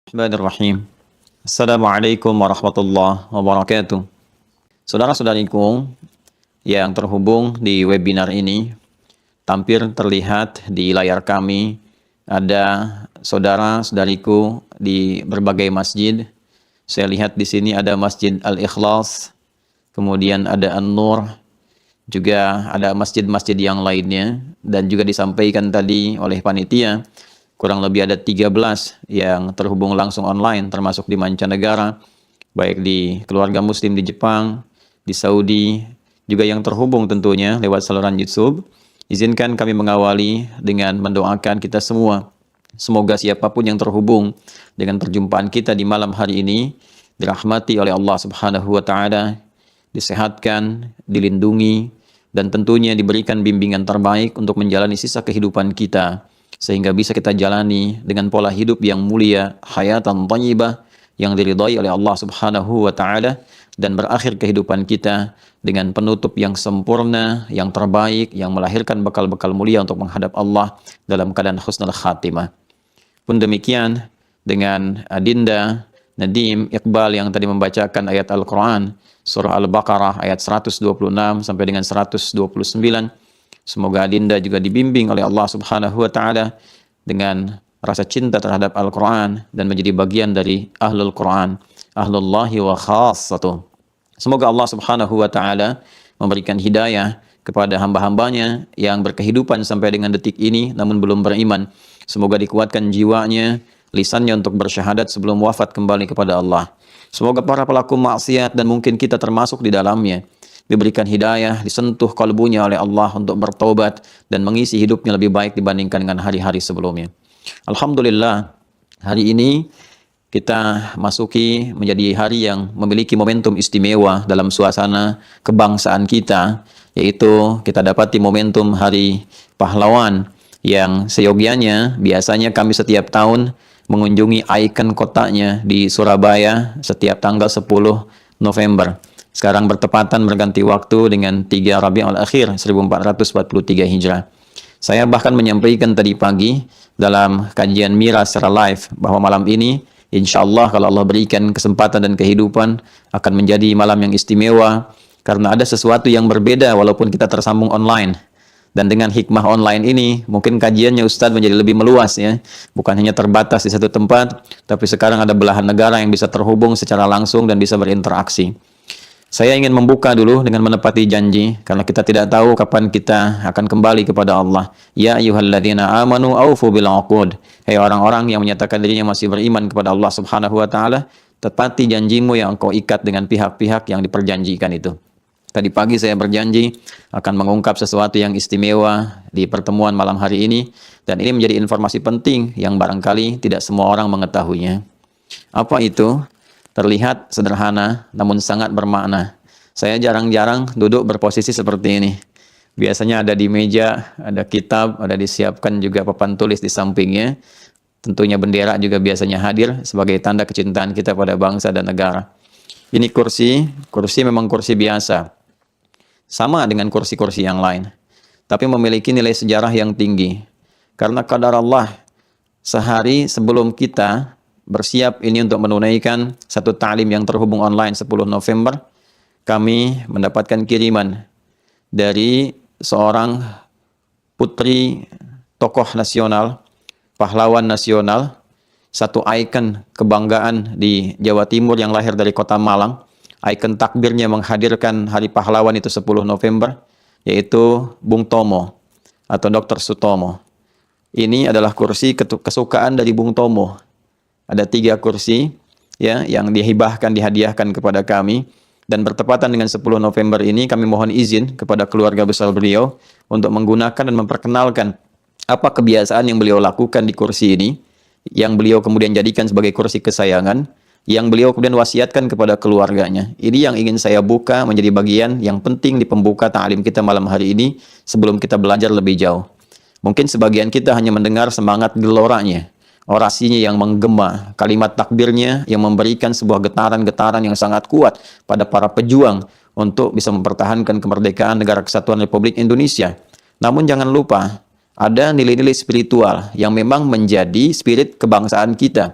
Bismillahirrahmanirrahim. Assalamualaikum warahmatullahi wabarakatuh. Saudara-saudariku yang terhubung di webinar ini, tampil terlihat di layar kami ada saudara-saudariku di berbagai masjid. Saya lihat di sini ada Masjid Al-Ikhlas, kemudian ada An-Nur, juga ada masjid-masjid yang lainnya, dan juga disampaikan tadi oleh panitia kurang lebih ada 13 yang terhubung langsung online, termasuk di mancanegara, baik di keluarga muslim di Jepang, di Saudi, juga yang terhubung tentunya lewat saluran YouTube. Izinkan kami mengawali dengan mendoakan kita semua. Semoga siapapun yang terhubung dengan perjumpaan kita di malam hari ini dirahmati oleh Allah Subhanahu wa taala, disehatkan, dilindungi, dan tentunya diberikan bimbingan terbaik untuk menjalani sisa kehidupan kita, sehingga bisa kita jalani dengan pola hidup yang mulia, hayatan thayyibah, yang diridhai oleh Allah Subhanahu wa taala, dan berakhir kehidupan kita dengan penutup yang sempurna, yang terbaik, yang melahirkan bekal-bekal mulia untuk menghadap Allah dalam keadaan husnul khatimah. Pun demikian dengan Adinda Nadim Iqbal yang tadi membacakan ayat Al-Quran surah Al-Baqarah ayat 126 sampai dengan 129. Semoga Adinda juga dibimbing oleh Allah Subhanahu wa taala dengan rasa cinta terhadap Al-Quran dan menjadi bagian dari Ahlul Quran, Ahlullahi wa khassatuh. Semoga Allah Subhanahu wa taala memberikan hidayah kepada hamba-hambanya yang berkehidupan sampai dengan detik ini namun belum beriman. Semoga dikuatkan jiwanya, lisannya untuk bersyahadat sebelum wafat kembali kepada Allah. Semoga para pelaku maksiat dan mungkin kita termasuk di dalamnya diberikan hidayah, disentuh kalbunya oleh Allah untuk bertobat dan mengisi hidupnya lebih baik dibandingkan dengan hari-hari sebelumnya. Alhamdulillah, hari ini kita masuki menjadi hari yang memiliki momentum istimewa dalam suasana kebangsaan kita, yaitu kita dapati momentum Hari Pahlawan yang seyogianya biasanya kami setiap tahun mengunjungi ikon kotanya di Surabaya setiap tanggal 10 November. Sekarang bertepatan berganti waktu dengan 3 Rabiul Akhir 1443 Hijrah. Saya bahkan menyampaikan tadi pagi dalam kajian Mira secara live bahwa malam ini insya Allah kalau Allah berikan kesempatan dan kehidupan akan menjadi malam yang istimewa karena ada sesuatu yang berbeda walaupun kita tersambung online. Dan dengan hikmah online ini mungkin kajiannya Ustadz menjadi lebih meluas ya. Bukan hanya terbatas di satu tempat, tapi sekarang ada belahan negara yang bisa terhubung secara langsung dan bisa berinteraksi. Saya ingin membuka dulu dengan menepati janji karena kita tidak tahu kapan kita akan kembali kepada Allah. Ya ayyuhalladzina amanu aufu bil uqud. Hai orang-orang yang menyatakan dirinya masih beriman kepada Allah Subhanahu wa taala, tepati janjimu yang engkau ikat dengan pihak-pihak yang diperjanjikan itu. Tadi pagi saya berjanji akan mengungkap sesuatu yang istimewa di pertemuan malam hari ini dan ini menjadi informasi penting yang barangkali tidak semua orang mengetahuinya. Apa itu? Terlihat sederhana, namun sangat bermakna. Saya jarang-jarang duduk berposisi seperti ini. Biasanya ada di meja, ada kitab, ada disiapkan juga papan tulis di sampingnya. Tentunya bendera juga biasanya hadir sebagai tanda kecintaan kita pada bangsa dan negara. Ini kursi memang kursi biasa. Sama dengan kursi-kursi yang lain. Tapi memiliki nilai sejarah yang tinggi. Karena qadar Allah, sehari sebelum kita bersiap ini untuk menunaikan satu ta'lim yang terhubung online 10 November, kami mendapatkan kiriman dari seorang putri tokoh nasional, pahlawan nasional, satu ikon kebanggaan di Jawa Timur yang lahir dari kota Malang. Ikon takbirnya menghadirkan Hari Pahlawan itu 10 November, yaitu Bung Tomo atau Dr. Sutomo. Ini adalah kursi kesukaan dari Bung Tomo. Ada 3 kursi ya yang dihadiahkan kepada kami dan bertepatan dengan 10 November ini kami mohon izin kepada keluarga besar beliau untuk menggunakan dan memperkenalkan apa kebiasaan yang beliau lakukan di kursi ini yang beliau kemudian jadikan sebagai kursi kesayangan yang beliau kemudian wasiatkan kepada keluarganya. Ini yang ingin saya buka menjadi bagian yang penting di pembuka ta'lim kita malam hari ini sebelum kita belajar lebih jauh. Mungkin sebagian kita hanya mendengar semangat geloranya, orasinya yang menggema, kalimat takbirnya yang memberikan sebuah getaran-getaran yang sangat kuat pada para pejuang untuk bisa mempertahankan kemerdekaan Negara Kesatuan Republik Indonesia. Namun jangan lupa, ada nilai-nilai spiritual yang memang menjadi spirit kebangsaan kita.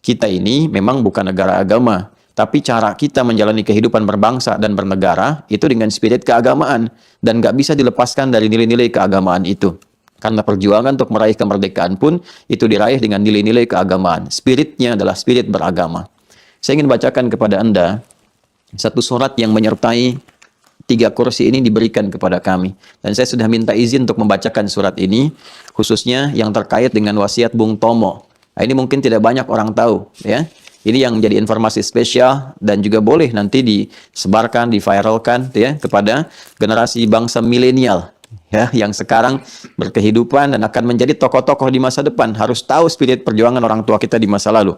kita ini memang bukan negara agama, tapi cara kita menjalani kehidupan berbangsa dan bernegara itu dengan spirit keagamaan, dan nggak bisa dilepaskan dari nilai-nilai keagamaan itu. Karena perjuangan untuk meraih kemerdekaan pun itu diraih dengan nilai-nilai keagamaan. Spiritnya adalah spirit beragama. Saya ingin bacakan kepada Anda satu surat yang menyertai 3 kursi ini diberikan kepada kami. Dan saya sudah minta izin untuk membacakan surat ini, khususnya yang terkait dengan wasiat Bung Tomo. Nah, ini mungkin tidak banyak orang tahu, ya. Ini yang menjadi informasi spesial dan juga boleh nanti disebarkan, diviralkan, ya, kepada generasi bangsa milenial, ya, yang sekarang berkehidupan dan akan menjadi tokoh-tokoh di masa depan. Harus tahu spirit perjuangan orang tua kita di masa lalu.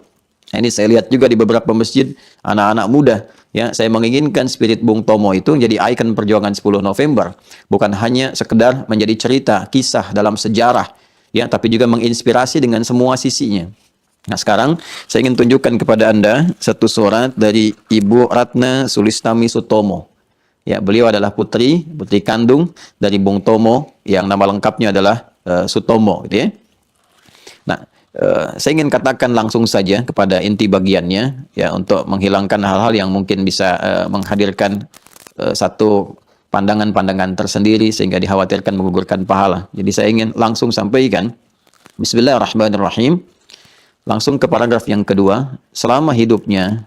Nah, ini saya lihat juga di beberapa masjid anak-anak muda. Ya, saya menginginkan spirit Bung Tomo itu menjadi ikon perjuangan 10 November. Bukan hanya sekedar menjadi cerita, kisah dalam sejarah, ya, tapi juga menginspirasi dengan semua sisinya. Nah, sekarang saya ingin tunjukkan kepada Anda satu surat dari Ibu Ratna Sulistami Sutomo. Ya, beliau adalah putri kandung dari Bung Tomo yang nama lengkapnya adalah Sutomo, gitu ya. Nah, saya ingin katakan langsung saja kepada inti bagiannya, ya, untuk menghilangkan hal-hal yang mungkin bisa menghadirkan satu pandangan-pandangan tersendiri sehingga dikhawatirkan menggugurkan pahala. Jadi saya ingin langsung sampaikan, Bismillahirrahmanirrahim. Langsung ke paragraf yang kedua. Selama hidupnya,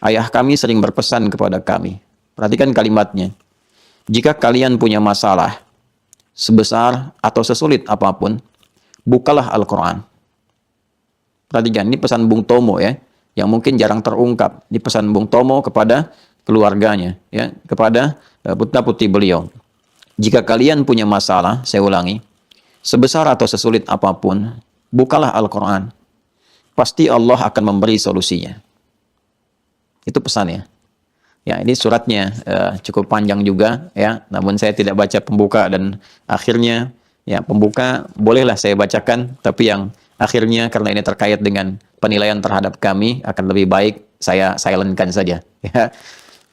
ayah kami sering berpesan kepada kami. Perhatikan kalimatnya. Jika kalian punya masalah, sebesar atau sesulit apapun, bukalah Al-Quran. Perhatikan, ini pesan Bung Tomo, ya, yang mungkin jarang terungkap. Ini pesan Bung Tomo kepada keluarganya, ya, kepada putra-putri beliau. Jika kalian punya masalah, saya ulangi, sebesar atau sesulit apapun, bukalah Al-Quran. Pasti Allah akan memberi solusinya. Itu pesannya. Ya, ini suratnya cukup panjang juga, ya. Namun saya tidak baca pembuka dan akhirnya, ya, pembuka bolehlah saya bacakan, tapi yang akhirnya karena ini terkait dengan penilaian terhadap kami akan lebih baik saya silentkan saja. Ya.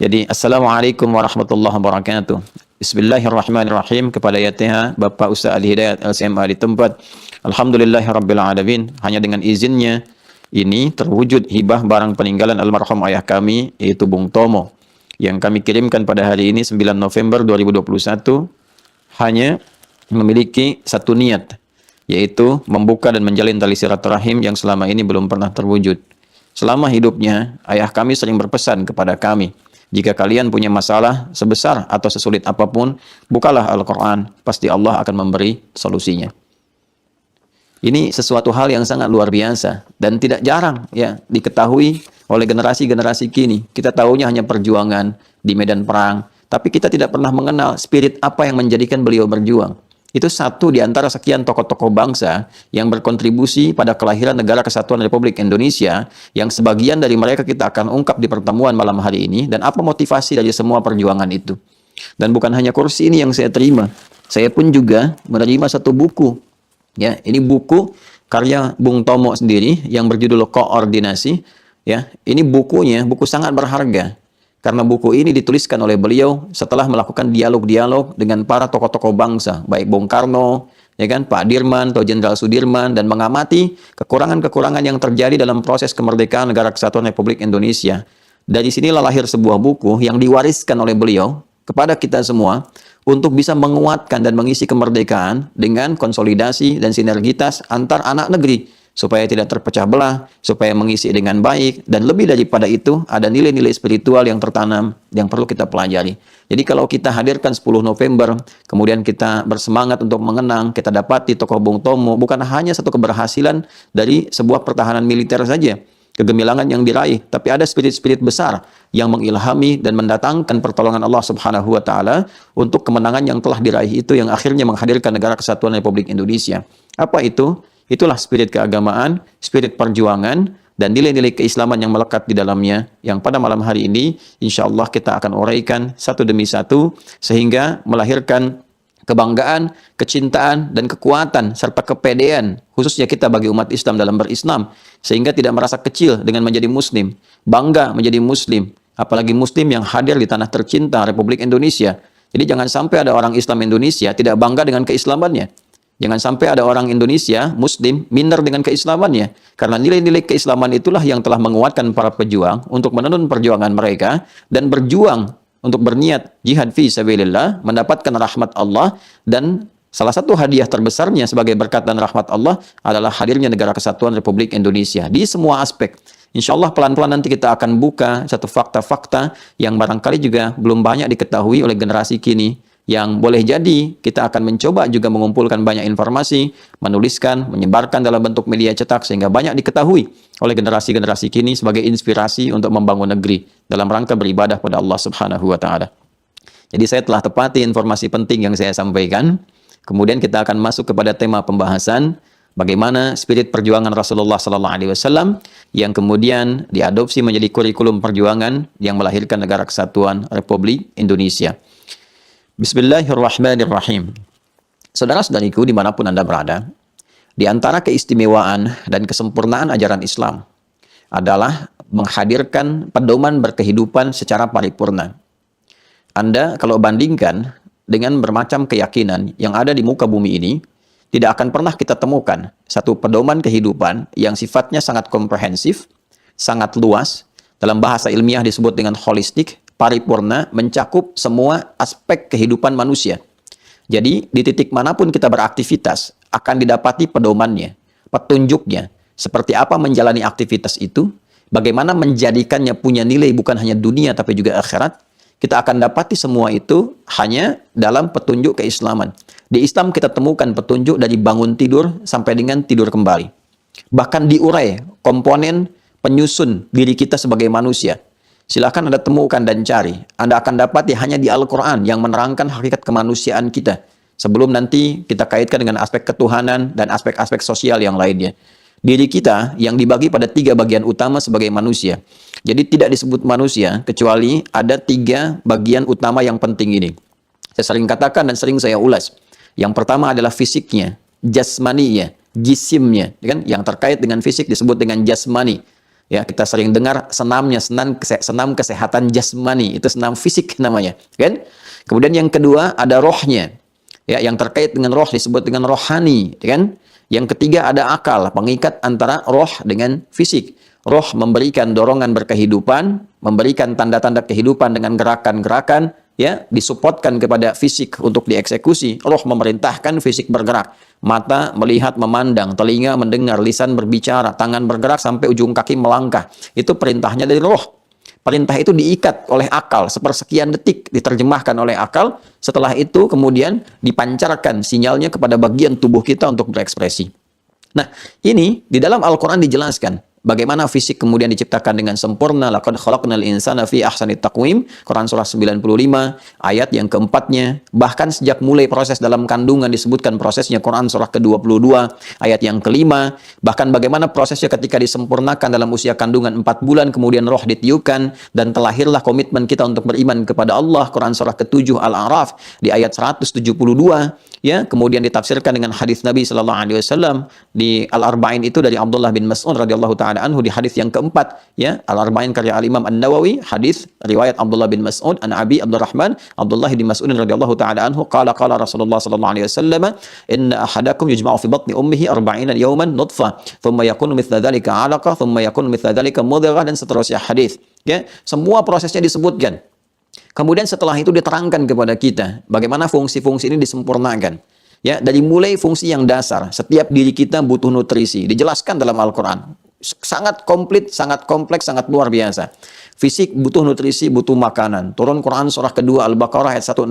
Jadi Assalamualaikum warahmatullahi wabarakatuh. Bismillahirrahmanirrahim. Kepada YTH Bapak Ustaz Ali Hidayat LCMA di tempat. Alhamdulillahirrabbilalamin. Hanya dengan izinnya ini terwujud hibah barang peninggalan almarhum ayah kami, yaitu Bung Tomo, yang kami kirimkan pada hari ini 9 November 2021, hanya memiliki satu niat, yaitu membuka dan menjalin tali silaturahim yang selama ini belum pernah terwujud. Selama hidupnya, ayah kami sering berpesan kepada kami, jika kalian punya masalah sebesar atau sesulit apapun, bukalah Al-Quran, pasti Allah akan memberi solusinya. Ini sesuatu hal yang sangat luar biasa dan tidak jarang, ya, diketahui oleh generasi-generasi kini. Kita tahunya hanya perjuangan di medan perang, tapi kita tidak pernah mengenal spirit apa yang menjadikan beliau berjuang. Itu satu di antara sekian tokoh-tokoh bangsa yang berkontribusi pada kelahiran Negara Kesatuan Republik Indonesia, yang sebagian dari mereka kita akan ungkap di pertemuan malam hari ini, dan apa motivasi dari semua perjuangan itu. Dan bukan hanya kursi ini yang saya terima, saya pun juga menerima satu buku. Ya, ini buku karya Bung Tomo sendiri yang berjudul Koordinasi. Ya, ini bukunya, buku sangat berharga. Karena buku ini dituliskan oleh beliau setelah melakukan dialog-dialog dengan para tokoh-tokoh bangsa, baik Bung Karno, ya kan, Pak Dirman atau Jenderal Sudirman, dan mengamati kekurangan-kekurangan yang terjadi dalam proses kemerdekaan Negara Kesatuan Republik Indonesia. Dari sinilah lahir sebuah buku yang diwariskan oleh beliau kepada kita semua untuk bisa menguatkan dan mengisi kemerdekaan dengan konsolidasi dan sinergitas antar anak negeri, supaya tidak terpecah belah, supaya mengisi dengan baik, dan lebih daripada itu ada nilai-nilai spiritual yang tertanam yang perlu kita pelajari. Jadi kalau kita hadirkan 10 November, kemudian kita bersemangat untuk mengenang, kita dapati tokoh Bung Tomo bukan hanya satu keberhasilan dari sebuah pertahanan militer saja, kegemilangan yang diraih, tapi ada spirit-spirit besar yang mengilhami dan mendatangkan pertolongan Allah Subhanahu wa taala untuk kemenangan yang telah diraih itu, yang akhirnya menghadirkan Negara Kesatuan Republik Indonesia. Apa itu? Itulah spirit keagamaan, spirit perjuangan, dan nilai-nilai keislaman yang melekat di dalamnya, yang pada malam hari ini insya Allah kita akan uraikan satu demi satu, sehingga melahirkan kebanggaan, kecintaan, dan kekuatan, serta kepedean, khususnya kita bagi umat Islam dalam berislam, sehingga tidak merasa kecil dengan menjadi muslim, bangga menjadi muslim, apalagi muslim yang hadir di tanah tercinta Republik Indonesia. Jadi jangan sampai ada orang Islam Indonesia tidak bangga dengan keislamannya. Jangan sampai ada orang Indonesia, Muslim, minder dengan keislamannya. Karena nilai-nilai keislaman itulah yang telah menguatkan para pejuang untuk menenun perjuangan mereka dan berjuang untuk berniat jihad fi sabilillah, mendapatkan rahmat Allah. Dan salah satu hadiah terbesarnya sebagai berkat dan rahmat Allah adalah hadirnya Negara Kesatuan Republik Indonesia di semua aspek. Insya Allah pelan-pelan nanti kita akan buka satu fakta-fakta yang barangkali juga belum banyak diketahui oleh generasi kini, yang boleh jadi kita akan mencoba juga mengumpulkan banyak informasi, menuliskan, menyebarkan dalam bentuk media cetak sehingga banyak diketahui oleh generasi-generasi kini sebagai inspirasi untuk membangun negeri dalam rangka beribadah pada Allah Subhanahu wa taala. Jadi saya telah tepati informasi penting yang saya sampaikan. Kemudian kita akan masuk kepada tema pembahasan bagaimana spirit perjuangan Rasulullah sallallahu alaihi wasallam yang kemudian diadopsi menjadi kurikulum perjuangan yang melahirkan Negara Kesatuan Republik Indonesia. Bismillahirrahmanirrahim. Saudara-saudariku dimanapun Anda berada, di antara keistimewaan dan kesempurnaan ajaran Islam adalah menghadirkan pedoman berkehidupan secara paripurna. Anda kalau bandingkan dengan bermacam keyakinan yang ada di muka bumi ini, tidak akan pernah kita temukan satu pedoman kehidupan yang sifatnya sangat komprehensif, sangat luas, dalam bahasa ilmiah disebut dengan holistik, paripurna, mencakup semua aspek kehidupan manusia. Jadi, di titik manapun kita beraktivitas, akan didapati pedomannya, petunjuknya, seperti apa menjalani aktivitas itu, bagaimana menjadikannya punya nilai bukan hanya dunia tapi juga akhirat. Kita akan dapati semua itu hanya dalam petunjuk keislaman. Di Islam kita temukan petunjuk dari bangun tidur sampai dengan tidur kembali. Bahkan diurai komponen penyusun diri kita sebagai manusia. Silakan Anda temukan dan cari. Anda akan dapati hanya di Al-Quran yang menerangkan hakikat kemanusiaan kita. Sebelum nanti kita kaitkan dengan aspek ketuhanan dan aspek-aspek sosial yang lainnya. Diri kita yang dibagi pada 3 bagian utama sebagai manusia. Jadi tidak disebut manusia kecuali ada 3 bagian utama yang penting ini. Saya sering katakan dan sering saya ulas. Yang pertama adalah fisiknya, jasmaninya, jisimnya, kan? Yang terkait dengan fisik disebut dengan jasmani. Ya, kita sering dengar senamnya, senam kesehatan jasmani, itu senam fisik namanya, kan? Kemudian yang kedua ada rohnya. Ya, yang terkait dengan roh disebut dengan rohani, kan? Yang ketiga ada akal, pengikat antara roh dengan fisik. Roh memberikan dorongan berkehidupan, memberikan tanda-tanda kehidupan dengan gerakan-gerakan, ya, disupportkan kepada fisik untuk dieksekusi. Roh memerintahkan fisik bergerak. Mata melihat, memandang, telinga mendengar, lisan berbicara, tangan bergerak sampai ujung kaki melangkah. Itu perintahnya dari roh. Perintah itu diikat oleh akal, sepersekian detik diterjemahkan oleh akal. Setelah itu kemudian dipancarkan sinyalnya kepada bagian tubuh kita untuk berekspresi. Nah, ini di dalam Al-Quran dijelaskan bagaimana fisik kemudian diciptakan dengan sempurna. Laqad khalaqnal insana fi ahsani taqwim. Quran surah 95 ayat yang keempatnya. Bahkan sejak mulai proses dalam kandungan disebutkan prosesnya. Quran surah ke-22 ayat yang kelima. Bahkan bagaimana prosesnya ketika disempurnakan dalam usia kandungan 4 bulan kemudian roh ditiupkan dan terlahirlah komitmen kita untuk beriman kepada Allah. Quran surah ke-7 Al-A'raf di ayat 172. Ya, kemudian ditafsirkan dengan hadis Nabi sallallahu alaihi wasallam di Al-Arba'in itu dari Abdullah bin Mas'ud radhiyallahu taala anhu di hadis yang keempat, ya, Al-Arba'in karya Al-Imam An-Nawawi, hadis riwayat Abdullah bin Mas'ud an Abi Abdurrahman Abdullah bin Mas'ud radhiyallahu taala anhu qala Rasulullah sallallahu alaihi wasallam inna ahadakum yujma'u fi batni ummihi 40 yawman nutfah thumma yakunu mithla dhalika 'alaqah thumma yakunu mithla dhalika mudghah dan seterusnya hadis. Ya, semua prosesnya disebutkan. Kemudian setelah itu diterangkan kepada kita bagaimana fungsi-fungsi ini disempurnakan. Ya, dari mulai fungsi yang dasar, setiap diri kita butuh nutrisi, dijelaskan dalam Al-Quran. Sangat komplit, sangat kompleks, sangat luar biasa. Fisik butuh nutrisi, butuh makanan. Turun Quran surah kedua Al-Baqarah ayat 168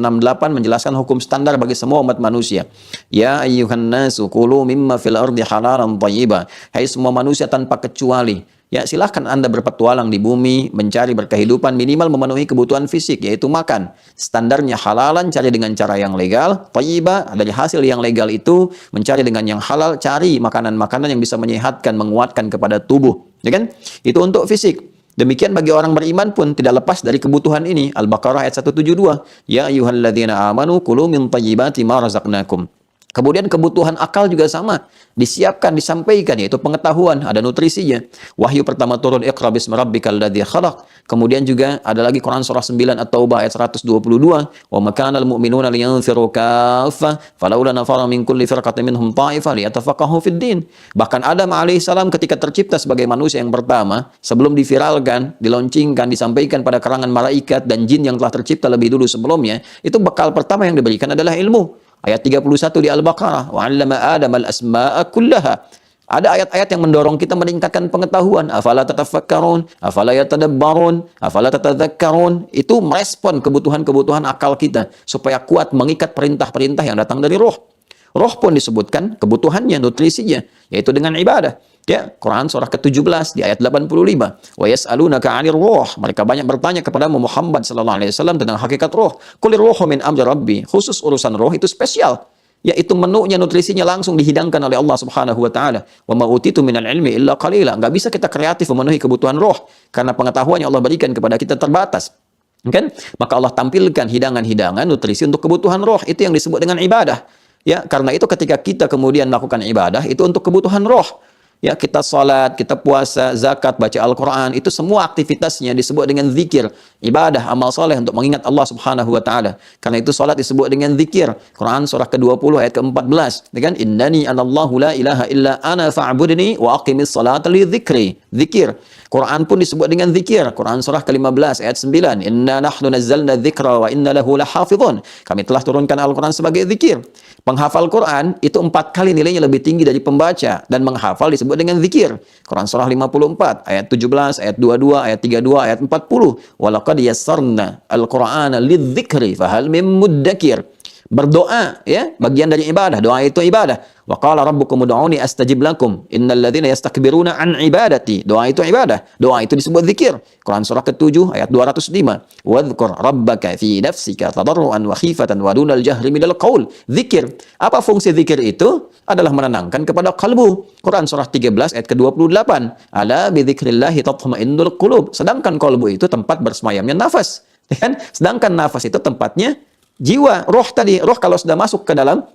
menjelaskan hukum standar bagi semua umat manusia. Ya ayyuhan nasu kulu mimma fil ardi halalan thayyiba. Hai semua manusia tanpa kecuali. Ya, silahkan Anda berpetualang di bumi, mencari berkehidupan, minimal memenuhi kebutuhan fisik, yaitu makan. Standarnya halalan, cari dengan cara yang legal. Thayyiba, dari hasil yang legal itu, mencari dengan yang halal, cari makanan-makanan yang bisa menyehatkan, menguatkan kepada tubuh. Ya kan? Itu untuk fisik. Demikian bagi orang beriman pun tidak lepas dari kebutuhan ini. Al-Baqarah ayat 172. Ya ayyuhalladzina amanu kulu min thayyibati ma razaqnakum. Kemudian kebutuhan akal juga sama, disiapkan, disampaikan, yaitu pengetahuan, ada nutrisinya. Wahyu pertama turun, Iqra bismi rabbikal ladzi khalaq. Kemudian juga ada lagi Quran surah 9 At-Taubah ayat 122, wa ma kana al-mu'minuna liyanfiru kaffah, falaula nafara min kulli firqatin minhum ta'ifah liyatafaqahu fid din. Bahkan Adam alaihissalam ketika tercipta sebagai manusia yang pertama, sebelum diviralkan, diloncengkan, disampaikan pada karangan malaikat dan jin yang telah tercipta lebih dulu sebelumnya, itu bekal pertama yang diberikan adalah ilmu. Ayat 31 di Al-Baqarah, wa 'allama Adam al-asma'a kullaha. Ada ayat-ayat yang mendorong kita meningkatkan pengetahuan. Afala tatafakkarun, afala yatadabbarun, afala tatadzakkarun. Itu merespon kebutuhan-kebutuhan akal kita supaya kuat mengikat perintah-perintah yang datang dari roh. Roh pun disebutkan kebutuhannya, nutrisinya, yaitu dengan ibadah. Ya, Quran surah ke-17 di ayat 85. Wa yas'alunaka 'anir ruh. Mereka banyak bertanya kepada Muhammad sallallahu alaihi wasallam tentang hakikat roh. Qulir ruhu min amri rabbi. Khusus urusan roh itu spesial. Yaitu menunya, nutrisinya langsung dihidangkan oleh Allah Subhanahu wa taala. Wa ma utitu minal ilmi illa qalila. Enggak bisa kita kreatif memenuhi kebutuhan roh karena pengetahuan yang Allah berikan kepada kita terbatas. Kan? Maka Allah tampilkan hidangan-hidangan nutrisi untuk kebutuhan roh. Itu yang disebut dengan ibadah. Ya, karena itu ketika kita kemudian melakukan ibadah itu untuk kebutuhan roh. Ya, kita salat, kita puasa, zakat, baca Al-Quran, itu semua aktivitasnya disebut dengan zikir, ibadah, amal soleh untuk mengingat Allah Subhanahu wa taala. Karena itu salat disebut dengan zikir. Quran surah ke-20 ayat ke-14, kan? Innani anallahu la ilaha illa ana fa'budni wa aqimis salata li dzikri. Zikir. Quran pun disebut dengan zikir. Quran surah ke-15 ayat 9, inna nahnu nazzalna dzikra wa inna lahu lahafizun. Kami telah turunkan Al-Quran sebagai zikir. Penghafal Quran itu 4 kali nilainya lebih tinggi dari pembaca, dan menghafal disebut dengan zikir. Quran surah 54 ayat 17, ayat 22, ayat 32, ayat 40. Walaqad yassarna al-Qur'ana lidzikri fahal mim muddakir. Berdoa, ya, bagian dari ibadah. Doa itu ibadah. Wa qala rabbukum ud'uni astajib lakum innal ladzina yastakbiruna an ibadati. Doa itu ibadah. Doa itu disebut zikir. Quran surah ke-7 ayat 205. Wadhkur rabbaka fi nafsika tadarruan wa khifatan wa dunal jahri minal qaul. Zikir. Apa fungsi zikir itu? Adalah menenangkan kepada kalbu. Quran surah 13 ayat ke-28. Ala bi dzikrillah tatma'innul qulub. Sedangkan kalbu itu tempat bersemayamnya nafas. Kan? Sedangkan nafas itu tempatnya jiwa, roh tadi. Roh kalau sudah masuk ke dalam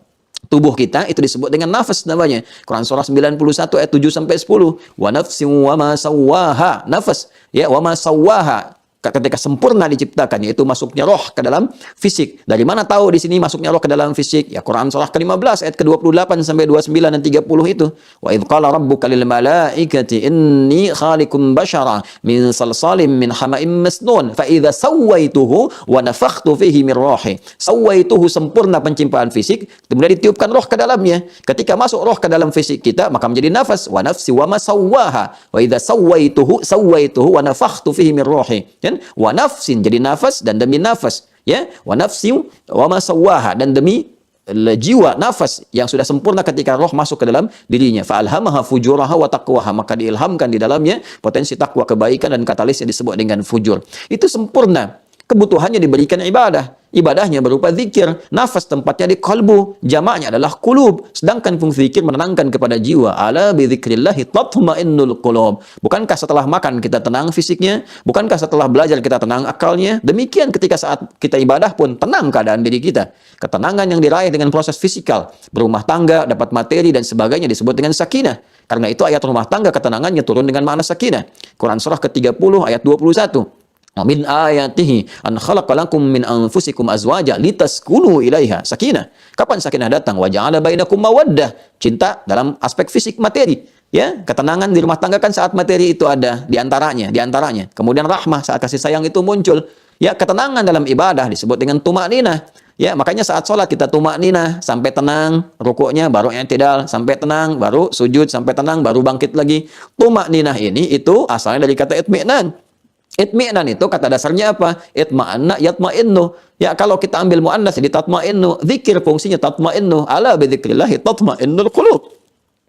tubuh kita itu disebut dengan nafas namanya. Quran surah 91 ayat 7 sampai 10. Wa nafsin wa ma sawwaha. Nafas, ya, wa ma sawwaha. Ketika sempurna diciptakan, yaitu masuknya roh ke dalam fisik. Dari mana tahu di sini masuknya roh ke dalam fisik? Ya, Quran surah ke-15 ayat ke-28 sampai 29 dan 30 itu. Wa idz qala rabbuka lil malaikati inni khaliqum bashara min salsalin min hama'im masnun fa idza sawaituhu wa nafakhtu fihi min ruhi. Sawaituhu, sempurna penciptaan fisik, kemudian ditiupkan roh ke dalamnya. Ketika masuk roh ke dalam fisik kita, maka menjadi nafas. Wa nafsi wa ma sawwaha. Wa idza sawaituhu wa nafakhtu fihi min ruhi. Wa nafsin, jadi nafas dan demi nafas, ya, wa nafsi wa ma sawwaha, dan demi jiwa, nafas yang sudah sempurna ketika roh masuk ke dalam dirinya. Fa alhamaha fujuraha wa taqwaha, maka diilhamkan di dalamnya potensi takwa, kebaikan, dan katalis yang disebut dengan fujur. Itu sempurna. Kebutuhannya diberikan ibadah. Ibadahnya berupa zikir. Nafas tempatnya di kalbu. Jamaknya adalah kulub. Sedangkan fungsi zikir menenangkan kepada jiwa. Ala bi dzikrillahi tatma'innul qulub. Bukankah setelah makan kita tenang fisiknya? Bukankah setelah belajar kita tenang akalnya? Demikian ketika saat kita ibadah pun tenang keadaan diri kita. Ketenangan yang diraih dengan proses fisikal. Berumah tangga, dapat materi, dan sebagainya disebut dengan sakinah. Karena itu ayat rumah tangga ketenangannya turun dengan makna sakinah. Quran surah ke-30 ayat 21. Min ayatihi an khalaqa lakum min anfusikum azwaja litaskunu ilaiha. Sakinah. Kapan sakinah datang? Wa ja'ala bainakum mawaddah. Cinta dalam aspek fisik materi. Ya, ketenangan di rumah tangga kan saat materi itu ada di antaranya. Kemudian rahmah saat kasih sayang itu muncul. Ya, ketenangan dalam ibadah disebut dengan tumakninah. Ya, makanya saat sholat kita tumakninah sampai tenang, rukuknya baru i'tidal, sampai tenang, baru sujud, sampai tenang, baru bangkit lagi. Tumakninah ini itu asalnya dari kata itmi'nan. Itmi'nan itu kata dasarnya apa? Itma'anna yatma'innu. Ya, kalau kita ambil muannas jadi tatma'innu. Zikir fungsinya tatma'innu. Ala bi dzikrillahi tatma'innul qulub.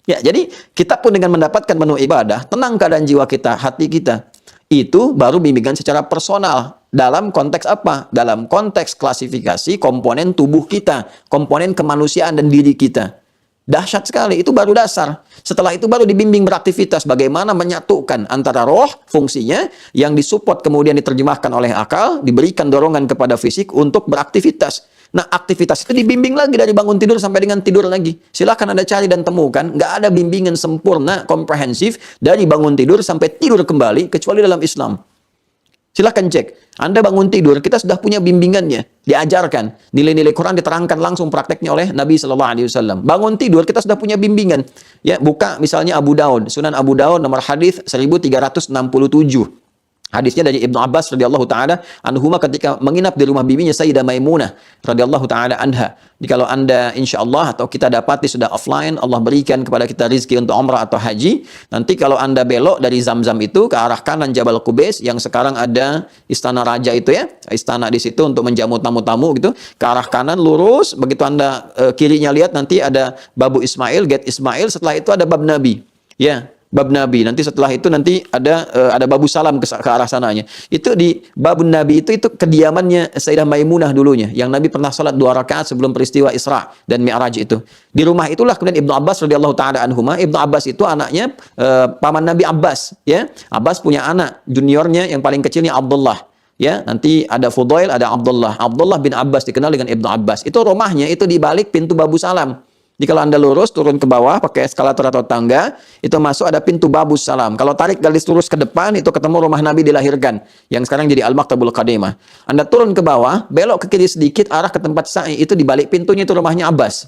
Ya, jadi kita pun dengan mendapatkan menu ibadah, tenang keadaan jiwa kita, hati kita. Itu baru bimbingan secara personal. Dalam konteks apa? Dalam konteks klasifikasi komponen tubuh kita, komponen kemanusiaan dan diri kita. Dahsyat sekali, itu baru dasar. Setelah itu baru dibimbing beraktivitas, bagaimana menyatukan antara roh, fungsinya, yang disupport kemudian diterjemahkan oleh akal, diberikan dorongan kepada fisik untuk beraktivitas. Nah, aktivitas itu dibimbing lagi dari bangun tidur sampai dengan tidur lagi. Silahkan Anda cari dan temukan, nggak ada bimbingan sempurna, komprehensif, dari bangun tidur sampai tidur kembali, kecuali dalam Islam. Silahkan cek. Anda bangun tidur, kita sudah punya bimbingannya, diajarkan. Nilai-nilai Quran diterangkan langsung prakteknya oleh Nabi SAW. Bangun tidur, kita sudah punya bimbingan. Ya, buka misalnya Abu Daud, Sunan Abu Daud nomor hadis 1367. Hadisnya dari Ibnu Abbas radhiyallahu taala anhuma ketika menginap di rumah bibinya Sayyidah Maimunah radhiyallahu taala anha. Jadi kalau Anda insyaallah atau kita dapati sudah offline, Allah berikan kepada kita rezeki untuk umrah atau haji, nanti kalau Anda belok dari Zamzam itu ke arah kanan Jabal Qubais yang sekarang ada istana raja itu ya, istana di situ untuk menjamu tamu-tamu gitu, ke arah kanan lurus, begitu Anda kirinya lihat nanti ada Babu Ismail, Gate Ismail, setelah itu ada Bab Nabi. Ya, Bab Nabi. Nanti setelah itu nanti ada Babu Salam ke arah sananya. Itu di Babun Nabi itu kediamannya Sayyidah Maimunah dulunya, yang Nabi pernah salat 2 rakaat sebelum peristiwa Isra dan Mi'raj itu. Di rumah itulah kemudian Ibnu Abbas radhiyallahu taala anhuma. Ibnu Abbas itu anaknya paman Nabi Abbas, ya. Abbas punya anak juniornya yang paling kecilnya Abdullah. Ya, nanti ada Fudail, ada Abdullah. Abdullah bin Abbas dikenal dengan Ibnu Abbas. Itu rumahnya itu di balik pintu Babu Salam. Jadi kalau Anda lurus, turun ke bawah, pakai eskalator atau tangga, itu masuk ada pintu Babus Salam. Kalau tarik garis lurus ke depan, itu ketemu rumah Nabi dilahirkan, yang sekarang jadi Al-Maktabul Qadimah. Anda turun ke bawah, belok ke kiri sedikit, arah ke tempat sa'i, itu di balik pintunya itu rumahnya Abbas.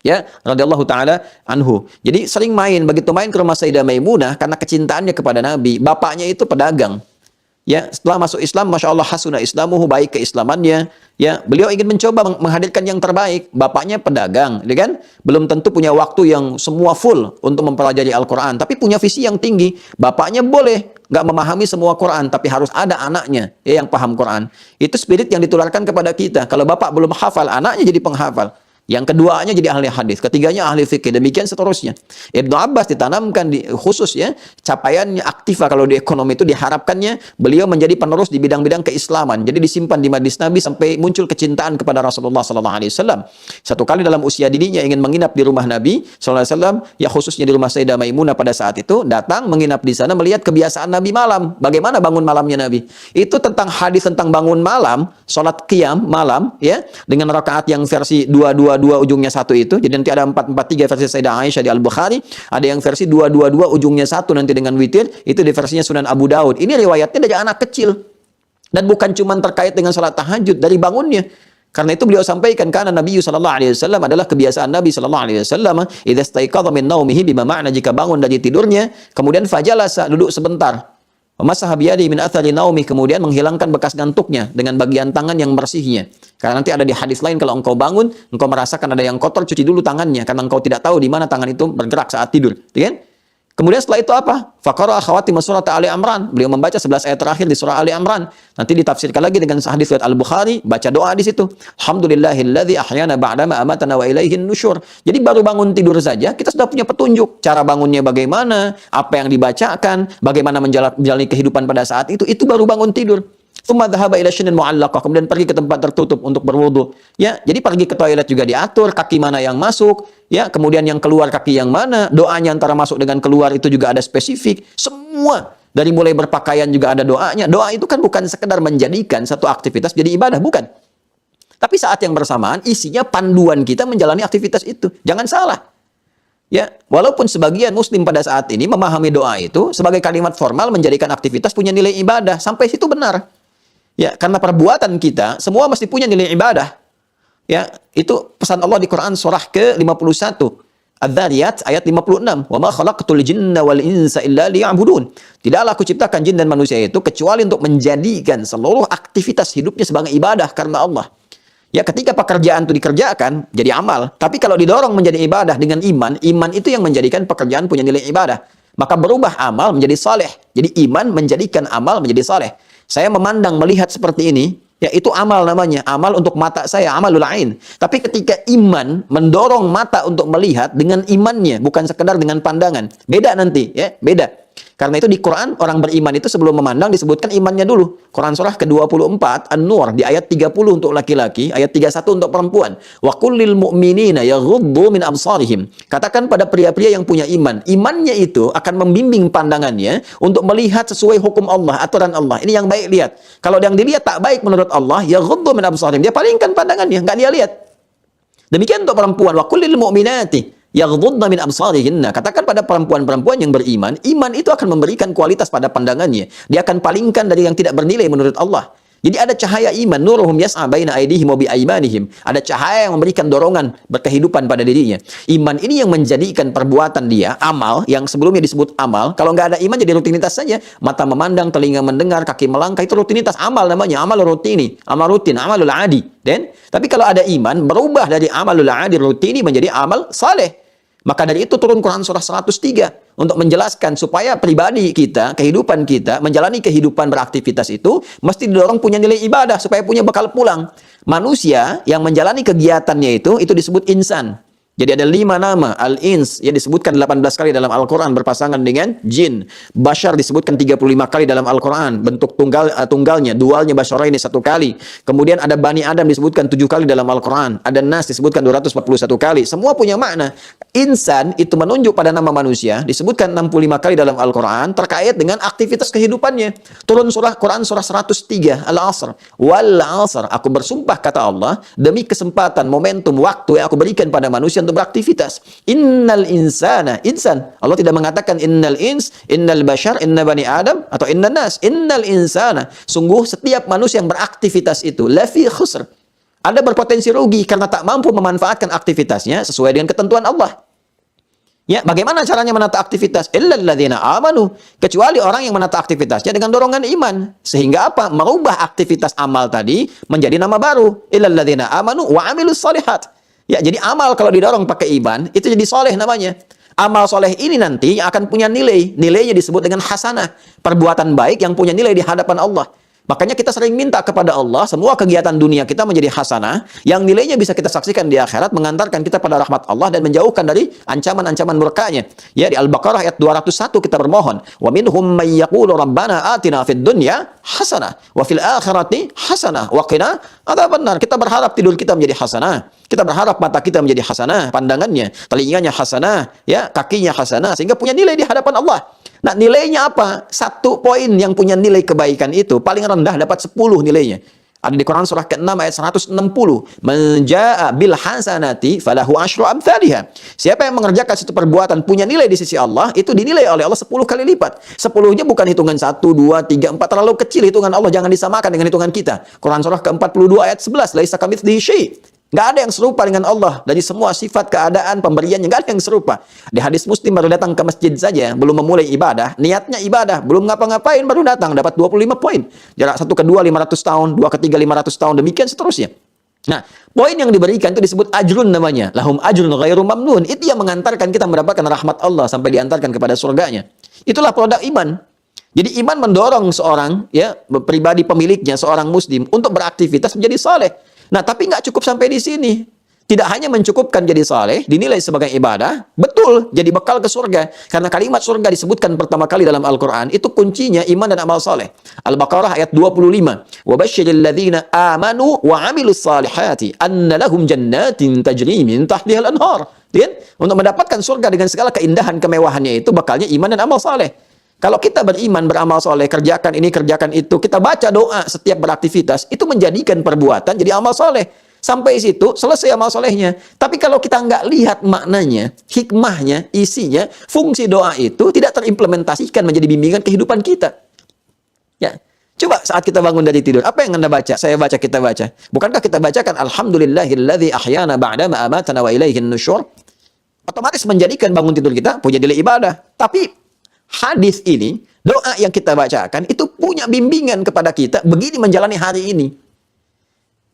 Ya, radhiyallahu taala anhu. Jadi sering main, begitu main ke rumah Sayyidah Maimunah, karena kecintaannya kepada Nabi, bapaknya itu pedagang. Ya, setelah masuk Islam, Masya Allah, hasuna islamuhu, baik keislamannya. Ya, beliau ingin mencoba menghadirkan yang terbaik. Bapaknya pedagang, ya kan? Belum tentu punya waktu yang semua full untuk mempelajari Al-Quran, tapi punya visi yang tinggi. Bapaknya boleh nggak memahami semua Quran, tapi harus ada anaknya ya, yang paham Quran. Itu spirit yang ditularkan kepada kita. Kalau bapak belum hafal, anaknya jadi penghafal. Yang keduanya jadi ahli hadis, ketiganya ahli fikih, demikian seterusnya. Ibnu Abbas ditanamkan khusus ya, capaiannya aktiva kalau di ekonomi itu diharapkannya beliau menjadi penerus di bidang-bidang keislaman. Jadi disimpan di majlis Nabi sampai muncul kecintaan kepada Rasulullah SAW. Satu kali dalam usia dininya ingin menginap di rumah Nabi SAW, ya khususnya di rumah Sayyidah Maimunah pada saat itu, datang menginap di sana melihat kebiasaan Nabi malam. Bagaimana bangun malamnya Nabi? Itu tentang hadis tentang bangun malam, sholat qiyam malam ya, dengan rakaat yang versi 2-2-2 ujungnya 1 itu. Jadi nanti ada 4-4-3 versi Sayyidah Aisyah di Al-Bukhari, ada yang versi 2-2-2 ujungnya 1 nanti dengan witir, itu di versinya Sunan Abu Daud. Ini riwayatnya dari anak kecil. Dan bukan cuma terkait dengan salat tahajud, dari bangunnya. Karena itu beliau sampaikan, karena Nabi sallallahu alaihi wasallam adalah kebiasaan Nabi sallallahu alaihi wasallam, idza staiqadha min naumihi, bima makna jika bangun dari tidurnya, kemudian fajalasa, duduk sebentar. Masaha biyadi min athari naumi, kemudian menghilangkan bekas ngantuknya dengan bagian tangan yang bersihnya. Karena nanti ada di hadis lain, kalau engkau bangun, engkau merasakan ada yang kotor, cuci dulu tangannya, karena engkau tidak tahu di mana tangan itu bergerak saat tidur, kan? Kemudian setelah itu apa? Faqara khawatim surat Ali Imran. Beliau membaca 11 ayat terakhir di surah Ali Imran. Nanti ditafsirkan lagi dengan hadis riwayat Al-Bukhari, baca doa di situ. Alhamdulillahilladzi ahyana ba'dama amatana wa ilaihin nusyur. Jadi baru bangun tidur saja kita sudah punya petunjuk cara bangunnya bagaimana, apa yang dibacakan, bagaimana menjalani kehidupan pada saat itu baru bangun tidur. Tsumma dhahaba ila syinin mu'allaqah, kemudian pergi ke tempat tertutup untuk berwudu. Ya, jadi pergi ke toilet juga diatur, kaki mana yang masuk, ya, kemudian yang keluar kaki yang mana, doanya antara masuk dengan keluar itu juga ada spesifik. Semua dari mulai berpakaian juga ada doanya. Doa itu kan bukan sekedar menjadikan satu aktivitas jadi ibadah, bukan. Tapi saat yang bersamaan isinya panduan kita menjalani aktivitas itu. Jangan salah. Ya, walaupun sebagian muslim pada saat ini memahami doa itu sebagai kalimat formal menjadikan aktivitas punya nilai ibadah, sampai situ benar. Ya, karena perbuatan kita semua mesti punya nilai ibadah. Ya, itu pesan Allah di Quran surah ke-51. Adz-Dzariyat ayat 56. Wa ma khalaqtul jinna wal insa illa liya'budun. Tidaklah aku ciptakan jin dan manusia itu kecuali untuk menjadikan seluruh aktivitas hidupnya sebagai ibadah karena Allah. Ya, ketika pekerjaan itu dikerjakan jadi amal, tapi kalau didorong menjadi ibadah dengan iman, iman itu yang menjadikan pekerjaan punya nilai ibadah. Maka berubah amal menjadi saleh. Jadi iman menjadikan amal menjadi saleh. Saya memandang, melihat seperti ini, ya itu amal namanya. Amal untuk mata saya, amalul ain. Tapi ketika iman mendorong mata untuk melihat dengan imannya, bukan sekedar dengan pandangan. Beda nanti, ya, beda. Karena itu di Quran orang beriman itu sebelum memandang disebutkan imannya dulu. Quran surah ke-24 An-Nur di ayat 30 untuk laki-laki, ayat 31 untuk perempuan. Wa kullil mu'minina yaghuddu min absarihim. Katakan pada pria-pria yang punya iman, imannya itu akan membimbing pandangannya untuk melihat sesuai hukum Allah, aturan Allah. Ini yang baik lihat. Kalau yang dilihat tak baik menurut Allah, yaghuddu min absarihim. Dia palingkan pandangannya, enggak dia lihat. Demikian untuk perempuan, wa kullil mu'minati yaghdudna min absarihinna. Katakan pada perempuan-perempuan yang beriman, iman itu akan memberikan kualitas pada pandangannya. Dia akan palingkan dari yang tidak bernilai menurut Allah. Jadi ada cahaya iman, nuruhum yas'a baina aydihim wa bi aymanihim. Ada cahaya yang memberikan dorongan berkehidupan pada dirinya. Iman ini yang menjadikan perbuatan dia, amal, yang sebelumnya disebut amal. Kalau nggak ada iman jadi rutinitas saja. Mata memandang, telinga mendengar, kaki melangkah, itu rutinitas. Amal namanya, amal rutini, amal rutin, amalul adi. Tapi kalau ada iman, berubah dari amalul adi rutini menjadi amal saleh. Maka dari itu turun Quran surah 103 untuk menjelaskan supaya pribadi kita, kehidupan kita, menjalani kehidupan beraktivitas itu mesti didorong punya nilai ibadah supaya punya bekal pulang. Manusia yang menjalani kegiatannya itu disebut insan. Jadi ada 5 nama, al-ins yang disebutkan 18 kali dalam Al-Quran berpasangan dengan jin. Bashar disebutkan 35 kali dalam Al-Quran, bentuk tunggalnya, dualnya basyara ini 1 kali. Kemudian ada Bani Adam disebutkan 7 kali dalam Al-Quran. Ada Nas disebutkan 241 kali. Semua punya makna. Insan itu menunjuk pada nama manusia, disebutkan 65 kali dalam Al-Quran terkait dengan aktivitas kehidupannya. Turun Quran surah 103, Al-Asr. Wal Asr, aku bersumpah kata Allah, demi kesempatan, momentum, waktu yang aku berikan pada manusia untuk beraktivitas. Innal insana, insan. Allah tidak mengatakan innal ins, innal bashar, inna bani Adam, atau innan nas. Innal insana. Sungguh setiap manusia yang beraktivitas itu lafi khusr. Ada berpotensi rugi karena tak mampu memanfaatkan aktivitasnya sesuai dengan ketentuan Allah. Ya, bagaimana caranya menata aktivitas? Illal ladzina amanu, kecuali orang yang menata aktivitasnya dengan dorongan iman. Sehingga apa? Merubah aktivitas amal tadi menjadi nama baru. Illal ladzina amanu wa amilus shalihat. Ya, jadi amal kalau didorong pakai iman, itu jadi soleh namanya. Amal soleh ini nanti akan punya nilai. Nilainya disebut dengan hasanah. Perbuatan baik yang punya nilai di hadapan Allah. Makanya kita sering minta kepada Allah, semua kegiatan dunia kita menjadi hasanah, yang nilainya bisa kita saksikan di akhirat, mengantarkan kita pada rahmat Allah dan menjauhkan dari ancaman-ancaman murkanya. Ya, di Al-Baqarah ayat 201 kita bermohon, wa minhum may yaqulu rabbana atina fid dunya hasanah wa fil akhirati hasanah wa qina adzabannar. Kita berharap tidur kita menjadi hasanah. Kita berharap mata kita menjadi hasanah, pandangannya, telinganya hasanah, ya, kakinya hasanah, sehingga punya nilai di hadapan Allah. Nah, nilainya apa? 1 poin yang punya nilai kebaikan itu paling rendah dapat 10 nilainya. Ada di Quran surah ke-6 ayat 160. Man jaa bil hasanati falahu asyru amsalihha. Siapa yang mengerjakan satu perbuatan punya nilai di sisi Allah, itu dinilai oleh Allah 10 kali lipat. 10-nya bukan hitungan 1, 2, 3, 4, terlalu kecil hitungan Allah, jangan disamakan dengan hitungan kita. Quran surah ke-42 ayat 11, laisa kamitslihi syai'. Nggak ada yang serupa dengan Allah. Dari semua sifat, keadaan, pemberiannya, nggak ada yang serupa. Di hadis Muslim baru datang ke masjid saja, belum memulai ibadah. Niatnya ibadah, belum ngapa-ngapain, baru datang, dapat 25 poin. Jarak 1 ke 2, 500 tahun, 2 ke 3, 500 tahun, demikian seterusnya. Nah, poin yang diberikan itu disebut ajrun namanya. Lahum ajrun ghairu mamnun. Itu yang mengantarkan kita mendapatkan rahmat Allah sampai diantarkan kepada surganya. Itulah produk iman. Jadi iman mendorong seorang, ya, pribadi pemiliknya, seorang muslim, untuk beraktivitas menjadi saleh. Nah, tapi nggak cukup sampai di sini. Tidak hanya mencukupkan jadi saleh, dinilai sebagai ibadah, betul, jadi bekal ke surga. Karena kalimat surga disebutkan pertama kali dalam Al-Quran, itu kuncinya iman dan amal saleh. Al-Baqarah ayat 25. وَبَشِّرِ الَّذِينَ آمَنُوا وَعَمِلُوا الصَّالِحَاتِ أَنَّ لَهُمْ جَنَّاتٍ تَجْرِي مِنْ تَحْتِهَا الْأَنْهَارُ. Untuk mendapatkan surga dengan segala keindahan, kemewahannya itu, bekalnya iman dan amal saleh. Kalau kita beriman, beramal soleh, kerjakan ini, kerjakan itu, kita baca doa setiap beraktivitas, itu menjadikan perbuatan jadi amal soleh. Sampai situ, selesai amal solehnya. Tapi kalau kita nggak lihat maknanya, hikmahnya, isinya, fungsi doa itu tidak terimplementasikan menjadi bimbingan kehidupan kita. Ya, coba saat kita bangun dari tidur, apa yang Anda baca? Saya baca, kita baca. Bukankah kita bacakan, Alhamdulillahilladzi ahyana ba'dama amatana wa ilaihin nusyur? Otomatis menjadikan bangun tidur kita punya nilai ibadah. Tapi hadis ini, doa yang kita bacakan, itu punya bimbingan kepada kita, begini menjalani hari ini.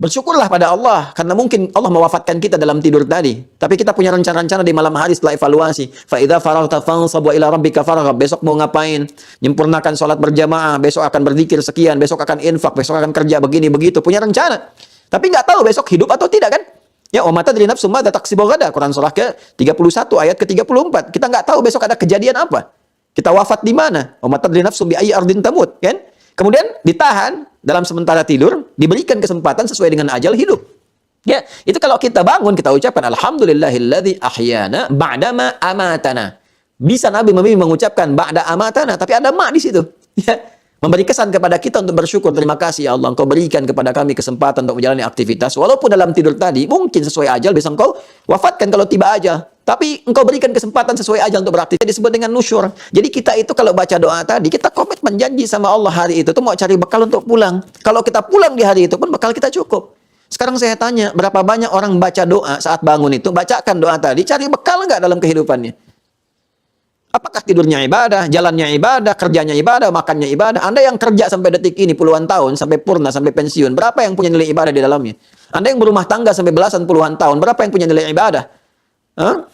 Bersyukurlah pada Allah, karena mungkin Allah mewafatkan kita dalam tidur tadi. Tapi kita punya rencana-rencana di malam hari setelah evaluasi. فَإِذَا فَرَغْتَ فَانْصَبْ وَإِلَى رَبِّكَ فَرْغَبْ. Besok mau ngapain? Menyempurnakan sholat berjamaah, besok akan berzikir sekian, besok akan infak, besok akan kerja begini, begitu. Punya rencana. Tapi nggak tahu besok hidup atau tidak kan? Ya, wa ma tadri nafsun madza taksibu ghadan. Quran surah ke-31 ayat ke-34. Kita nggak tahu besok ada kejadian apa. Kita wafat di mana? Wa ma tadri nafsun bi ayyi ardin tamut, kan? Kemudian ditahan dalam sementara tidur, diberikan kesempatan sesuai dengan ajal hidup. Ya, itu kalau kita bangun, kita ucapkan alhamdulillahilladzi ahyana ba'dama amatana. Bisa Nabi mengucapkan ba'da amatana, tapi ada ma di situ. Ya, memberi kesan kepada kita untuk bersyukur. Terima kasih ya Allah, Engkau berikan kepada kami kesempatan untuk menjalani aktivitas. Walaupun dalam tidur tadi, mungkin sesuai ajal, bisa Engkau wafatkan kalau tiba ajal. Tapi Engkau berikan kesempatan sesuai ajal untuk beraktivitas. Disebut dengan nusyur. Jadi kita itu kalau baca doa tadi, kita komitmen janji sama Allah hari itu tuh mau cari bekal untuk pulang. Kalau kita pulang di hari itu pun bekal kita cukup. Sekarang saya tanya, berapa banyak orang baca doa saat bangun itu, bacakan doa tadi, cari bekal nggak dalam kehidupannya? Apakah tidurnya ibadah, jalannya ibadah, kerjanya ibadah, makannya ibadah? Anda yang kerja sampai detik ini puluhan tahun, sampai purna, sampai pensiun, berapa yang punya nilai ibadah di dalamnya? Anda yang berumah tangga sampai belasan puluhan tahun, berapa yang punya nilai ibadah? Hah?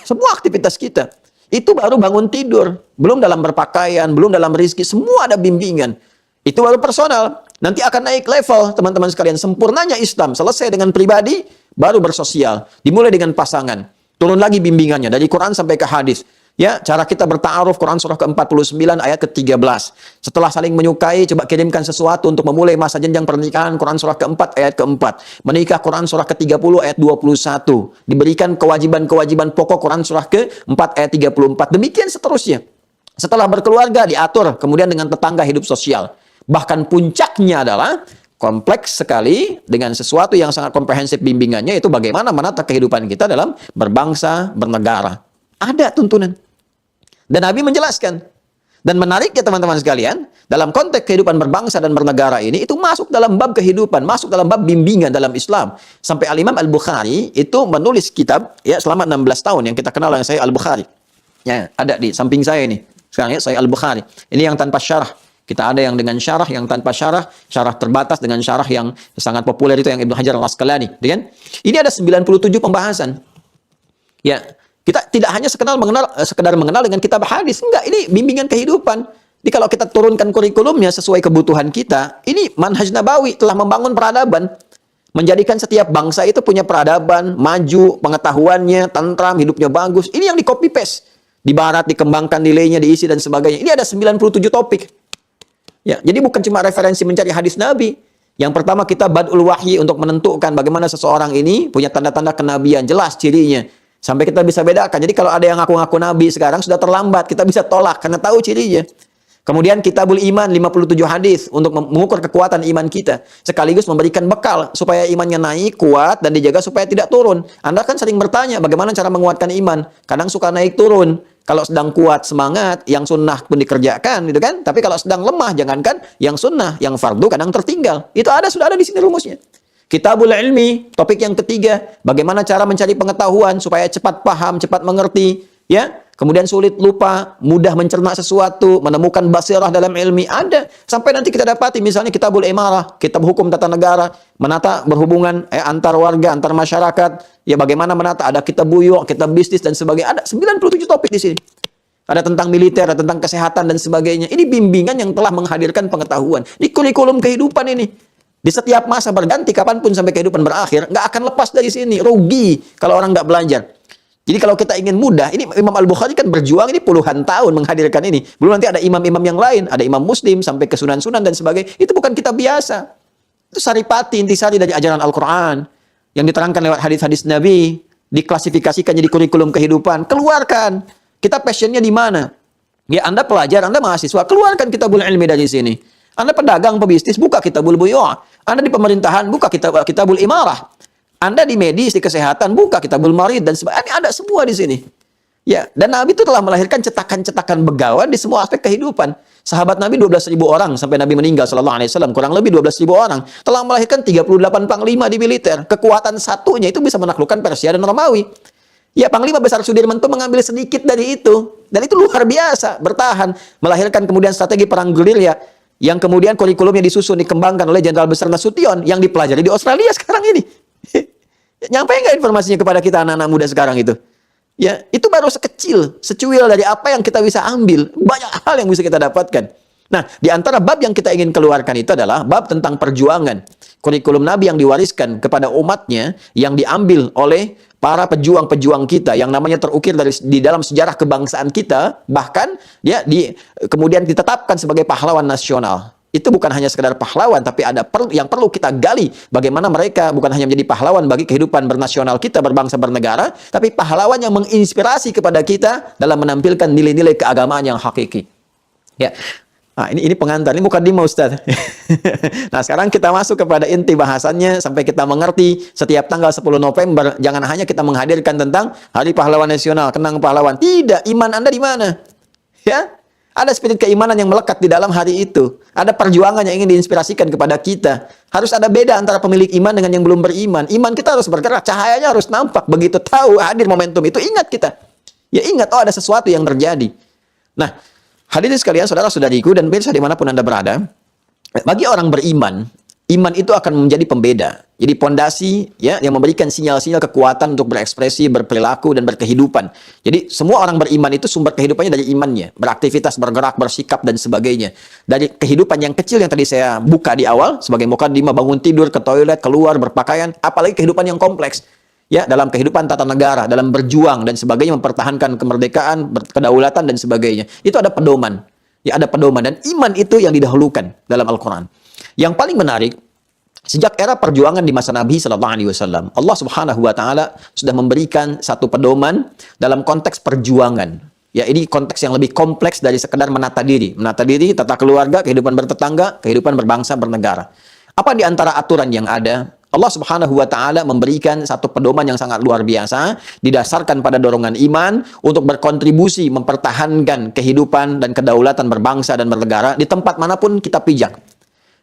Semua aktivitas kita. Itu baru bangun tidur. Belum dalam berpakaian, belum dalam rizki, semua ada bimbingan. Itu baru personal. Nanti akan naik level, teman-teman sekalian. Sempurnanya Islam, selesai dengan pribadi, baru bersosial. Dimulai dengan pasangan. Turun lagi bimbingannya, dari Quran sampai ke hadis. Ya, cara kita berta'aruf, Quran surah ke-49 ayat ke-13. Setelah saling menyukai, coba kirimkan sesuatu untuk memulai masa jenjang pernikahan, Quran surah ke-4 ayat ke-4. Menikah, Quran surah ke-30 ayat 21. Diberikan kewajiban-kewajiban pokok, Quran surah ke-4 ayat 34. Demikian seterusnya. Setelah berkeluarga, diatur, kemudian dengan tetangga hidup sosial. Bahkan puncaknya adalah kompleks sekali dengan sesuatu yang sangat komprehensif bimbingannya, itu bagaimana menata kehidupan kita dalam berbangsa, bernegara. Ada tuntunan. Dan Nabi menjelaskan. Dan menariknya teman-teman sekalian, dalam konteks kehidupan berbangsa dan bernegara ini, itu masuk dalam bab kehidupan, masuk dalam bab bimbingan dalam Islam. Sampai Al-Imam Al-Bukhari itu menulis kitab ya selama 16 tahun yang kita kenal dengan Sahih Al-Bukhari. Ya, ada di samping saya ini. Sekarang ya Sahih Al-Bukhari. Ini yang tanpa syarah. Kita ada yang dengan syarah, yang tanpa syarah, syarah terbatas dengan syarah yang sangat populer itu yang Ibnu Hajar Al-Asqalani, kan? Ini ada 97 pembahasan. Ya, kita tidak hanya sekedar mengenal dengan kitab hadis, enggak, ini bimbingan kehidupan. Jadi kalau kita turunkan kurikulumnya sesuai kebutuhan kita, ini manhaj Nabawi telah membangun peradaban, menjadikan setiap bangsa itu punya peradaban, maju, pengetahuannya, tentram, hidupnya bagus. Ini yang di copy paste. Di barat dikembangkan nilainya, diisi dan sebagainya. Ini ada 97 topik. Ya, jadi bukan cuma referensi mencari hadis Nabi. Yang pertama kita badul wahyi untuk menentukan bagaimana seseorang ini punya tanda-tanda kenabian, jelas cirinya. Sampai kita bisa bedakan. Jadi kalau ada yang ngaku-ngaku Nabi sekarang sudah terlambat, kita bisa tolak karena tahu cirinya. Kemudian Kitabul Iman 57 hadis untuk mengukur kekuatan iman kita. Sekaligus memberikan bekal supaya imannya naik, kuat, dan dijaga supaya tidak turun. Anda kan sering bertanya bagaimana cara menguatkan iman. Kadang suka naik turun. Kalau sedang kuat semangat, yang sunnah pun dikerjakan, gitu kan? Tapi kalau sedang lemah, jangankan yang sunnah, yang fardu kadang tertinggal. Itu sudah ada di sini rumusnya. Kitabul Ilmi, topik yang ketiga, bagaimana cara mencari pengetahuan supaya cepat paham, cepat mengerti, ya. Kemudian sulit lupa, mudah mencerna sesuatu, menemukan basirah dalam ilmi, ada. Sampai nanti kita dapati misalnya Kitabul Imarah, kitab hukum tata negara, menata berhubungan antar warga, antar masyarakat, ya bagaimana menata, ada kitab buyuk, kitab bisnis dan sebagainya, ada 97 topik di sini. Ada tentang militer, ada tentang kesehatan dan sebagainya. Ini bimbingan yang telah menghadirkan pengetahuan. Di kurikulum kehidupan ini. Di setiap masa berganti, kapanpun sampai kehidupan berakhir, nggak akan lepas dari sini. Rugi kalau orang nggak belajar. Jadi kalau kita ingin mudah, ini Imam Al-Bukhari kan berjuang ini puluhan tahun menghadirkan ini. Belum nanti ada imam-imam yang lain, ada Imam Muslim, sampai ke Sunan-Sunan dan sebagainya. Itu bukan kitab biasa. Itu saripati, intisari dari ajaran Al-Quran. Yang diterangkan lewat hadis-hadis Nabi, diklasifikasikan jadi kurikulum kehidupan. Keluarkan. Kita passionnya di mana? Ya, Anda pelajar, Anda mahasiswa, keluarkan Kitabul Ilmi dari sini. Anda pedagang, pebisnis, buka Kitabul Buyu'ah. Anda di pemerintahan, buka Kitabul Imarah. Anda di medis, di kesehatan, buka Kitabul Marid dan sebagainya. Ini ada semua di sini. Ya, dan Nabi itu telah melahirkan cetakan-cetakan begawan di semua aspek kehidupan. Sahabat Nabi 12.000 orang sampai Nabi meninggal sallallahu alaihi wasallam, kurang lebih 12.000 orang. Telah melahirkan 38 panglima di militer. Kekuatan satunya itu bisa menaklukkan Persia dan Romawi. Ya, Panglima Besar Sudirman itu mengambil sedikit dari itu. Dan itu luar biasa, bertahan. Melahirkan kemudian strategi perang gerilya. Yang kemudian kurikulumnya disusun, dikembangkan oleh Jenderal Besar Nasution yang dipelajari di Australia sekarang ini. Nyampe nggak informasinya kepada kita anak-anak muda sekarang itu? Ya, itu baru sekecil, secuil dari apa yang kita bisa ambil. Banyak hal yang bisa kita dapatkan. Nah, di antara bab yang kita ingin keluarkan itu adalah bab tentang perjuangan. Kurikulum Nabi yang diwariskan kepada umatnya, yang diambil oleh para pejuang-pejuang kita, yang namanya terukir di dalam sejarah kebangsaan kita, bahkan ya kemudian ditetapkan sebagai pahlawan nasional. Itu bukan hanya sekedar pahlawan, tapi ada yang perlu kita gali. Bagaimana mereka bukan hanya menjadi pahlawan bagi kehidupan bernasional kita, berbangsa, bernegara, tapi pahlawan yang menginspirasi kepada kita dalam menampilkan nilai-nilai keagamaan yang hakiki. Ya. Nah, ini pengantar, ini mukadimah Ustaz. Nah, sekarang kita masuk kepada inti bahasannya sampai kita mengerti setiap tanggal 10 November jangan hanya kita menghadirkan tentang Hari Pahlawan Nasional, kenang pahlawan. Tidak, iman Anda di mana? Ya. Ada spirit keimanan yang melekat di dalam hari itu. Ada perjuangan yang ingin diinspirasikan kepada kita. Harus ada beda antara pemilik iman dengan yang belum beriman. Iman kita harus bergerak, cahayanya harus nampak. Begitu tahu hadir momentum itu, ingat kita. Ya ingat, oh ada sesuatu yang terjadi. Nah, hadirin sekalian, saudara-saudariku dan pemirsa dimanapun Anda berada, bagi orang beriman, iman itu akan menjadi pembeda. Jadi pondasi ya yang memberikan sinyal-sinyal kekuatan untuk berekspresi, berperilaku dan berkehidupan. Jadi semua orang beriman itu sumber kehidupannya dari imannya, beraktivitas, bergerak, bersikap dan sebagainya. Dari kehidupan yang kecil yang tadi saya buka di awal sebagai mukadimah, bangun tidur, ke toilet, keluar, berpakaian, apalagi kehidupan yang kompleks. Ya, dalam kehidupan tata negara, dalam berjuang dan sebagainya, mempertahankan kemerdekaan, kedaulatan dan sebagainya. Itu ada pedoman. Ya, ada pedoman dan iman itu yang didahulukan dalam Al-Qur'an. Yang paling menarik, sejak era perjuangan di masa Nabi Sallallahu Alaihi Wasallam, Allah Subhanahu Wa Taala sudah memberikan satu pedoman dalam konteks perjuangan. Ya, ini konteks yang lebih kompleks dari sekedar menata diri, tata keluarga, kehidupan bertetangga, kehidupan berbangsa, bernegara. Apa di antara aturan yang ada? Allah Subhanahu Wa Taala memberikan satu pedoman yang sangat luar biasa, didasarkan pada dorongan iman untuk berkontribusi mempertahankan kehidupan dan kedaulatan berbangsa dan bernegara di tempat manapun kita pijak.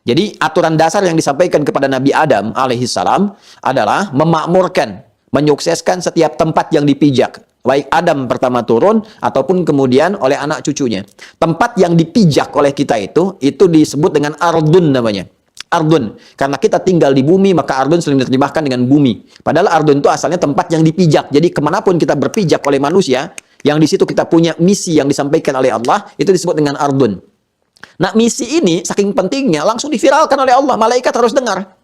Jadi aturan dasar yang disampaikan kepada Nabi Adam alaihissalam adalah memakmurkan, menyukseskan setiap tempat yang dipijak. Baik Adam pertama turun ataupun kemudian oleh anak cucunya. Tempat yang dipijak oleh kita itu disebut dengan ardun namanya. Ardun. Karena kita tinggal di bumi, maka ardun sering diterjemahkan dengan bumi. Padahal ardun itu asalnya tempat yang dipijak. Jadi kemanapun kita berpijak oleh manusia, yang di situ kita punya misi yang disampaikan oleh Allah, itu disebut dengan ardun. Nah, misi ini saking pentingnya langsung diviralkan oleh Allah. Malaikat harus dengar.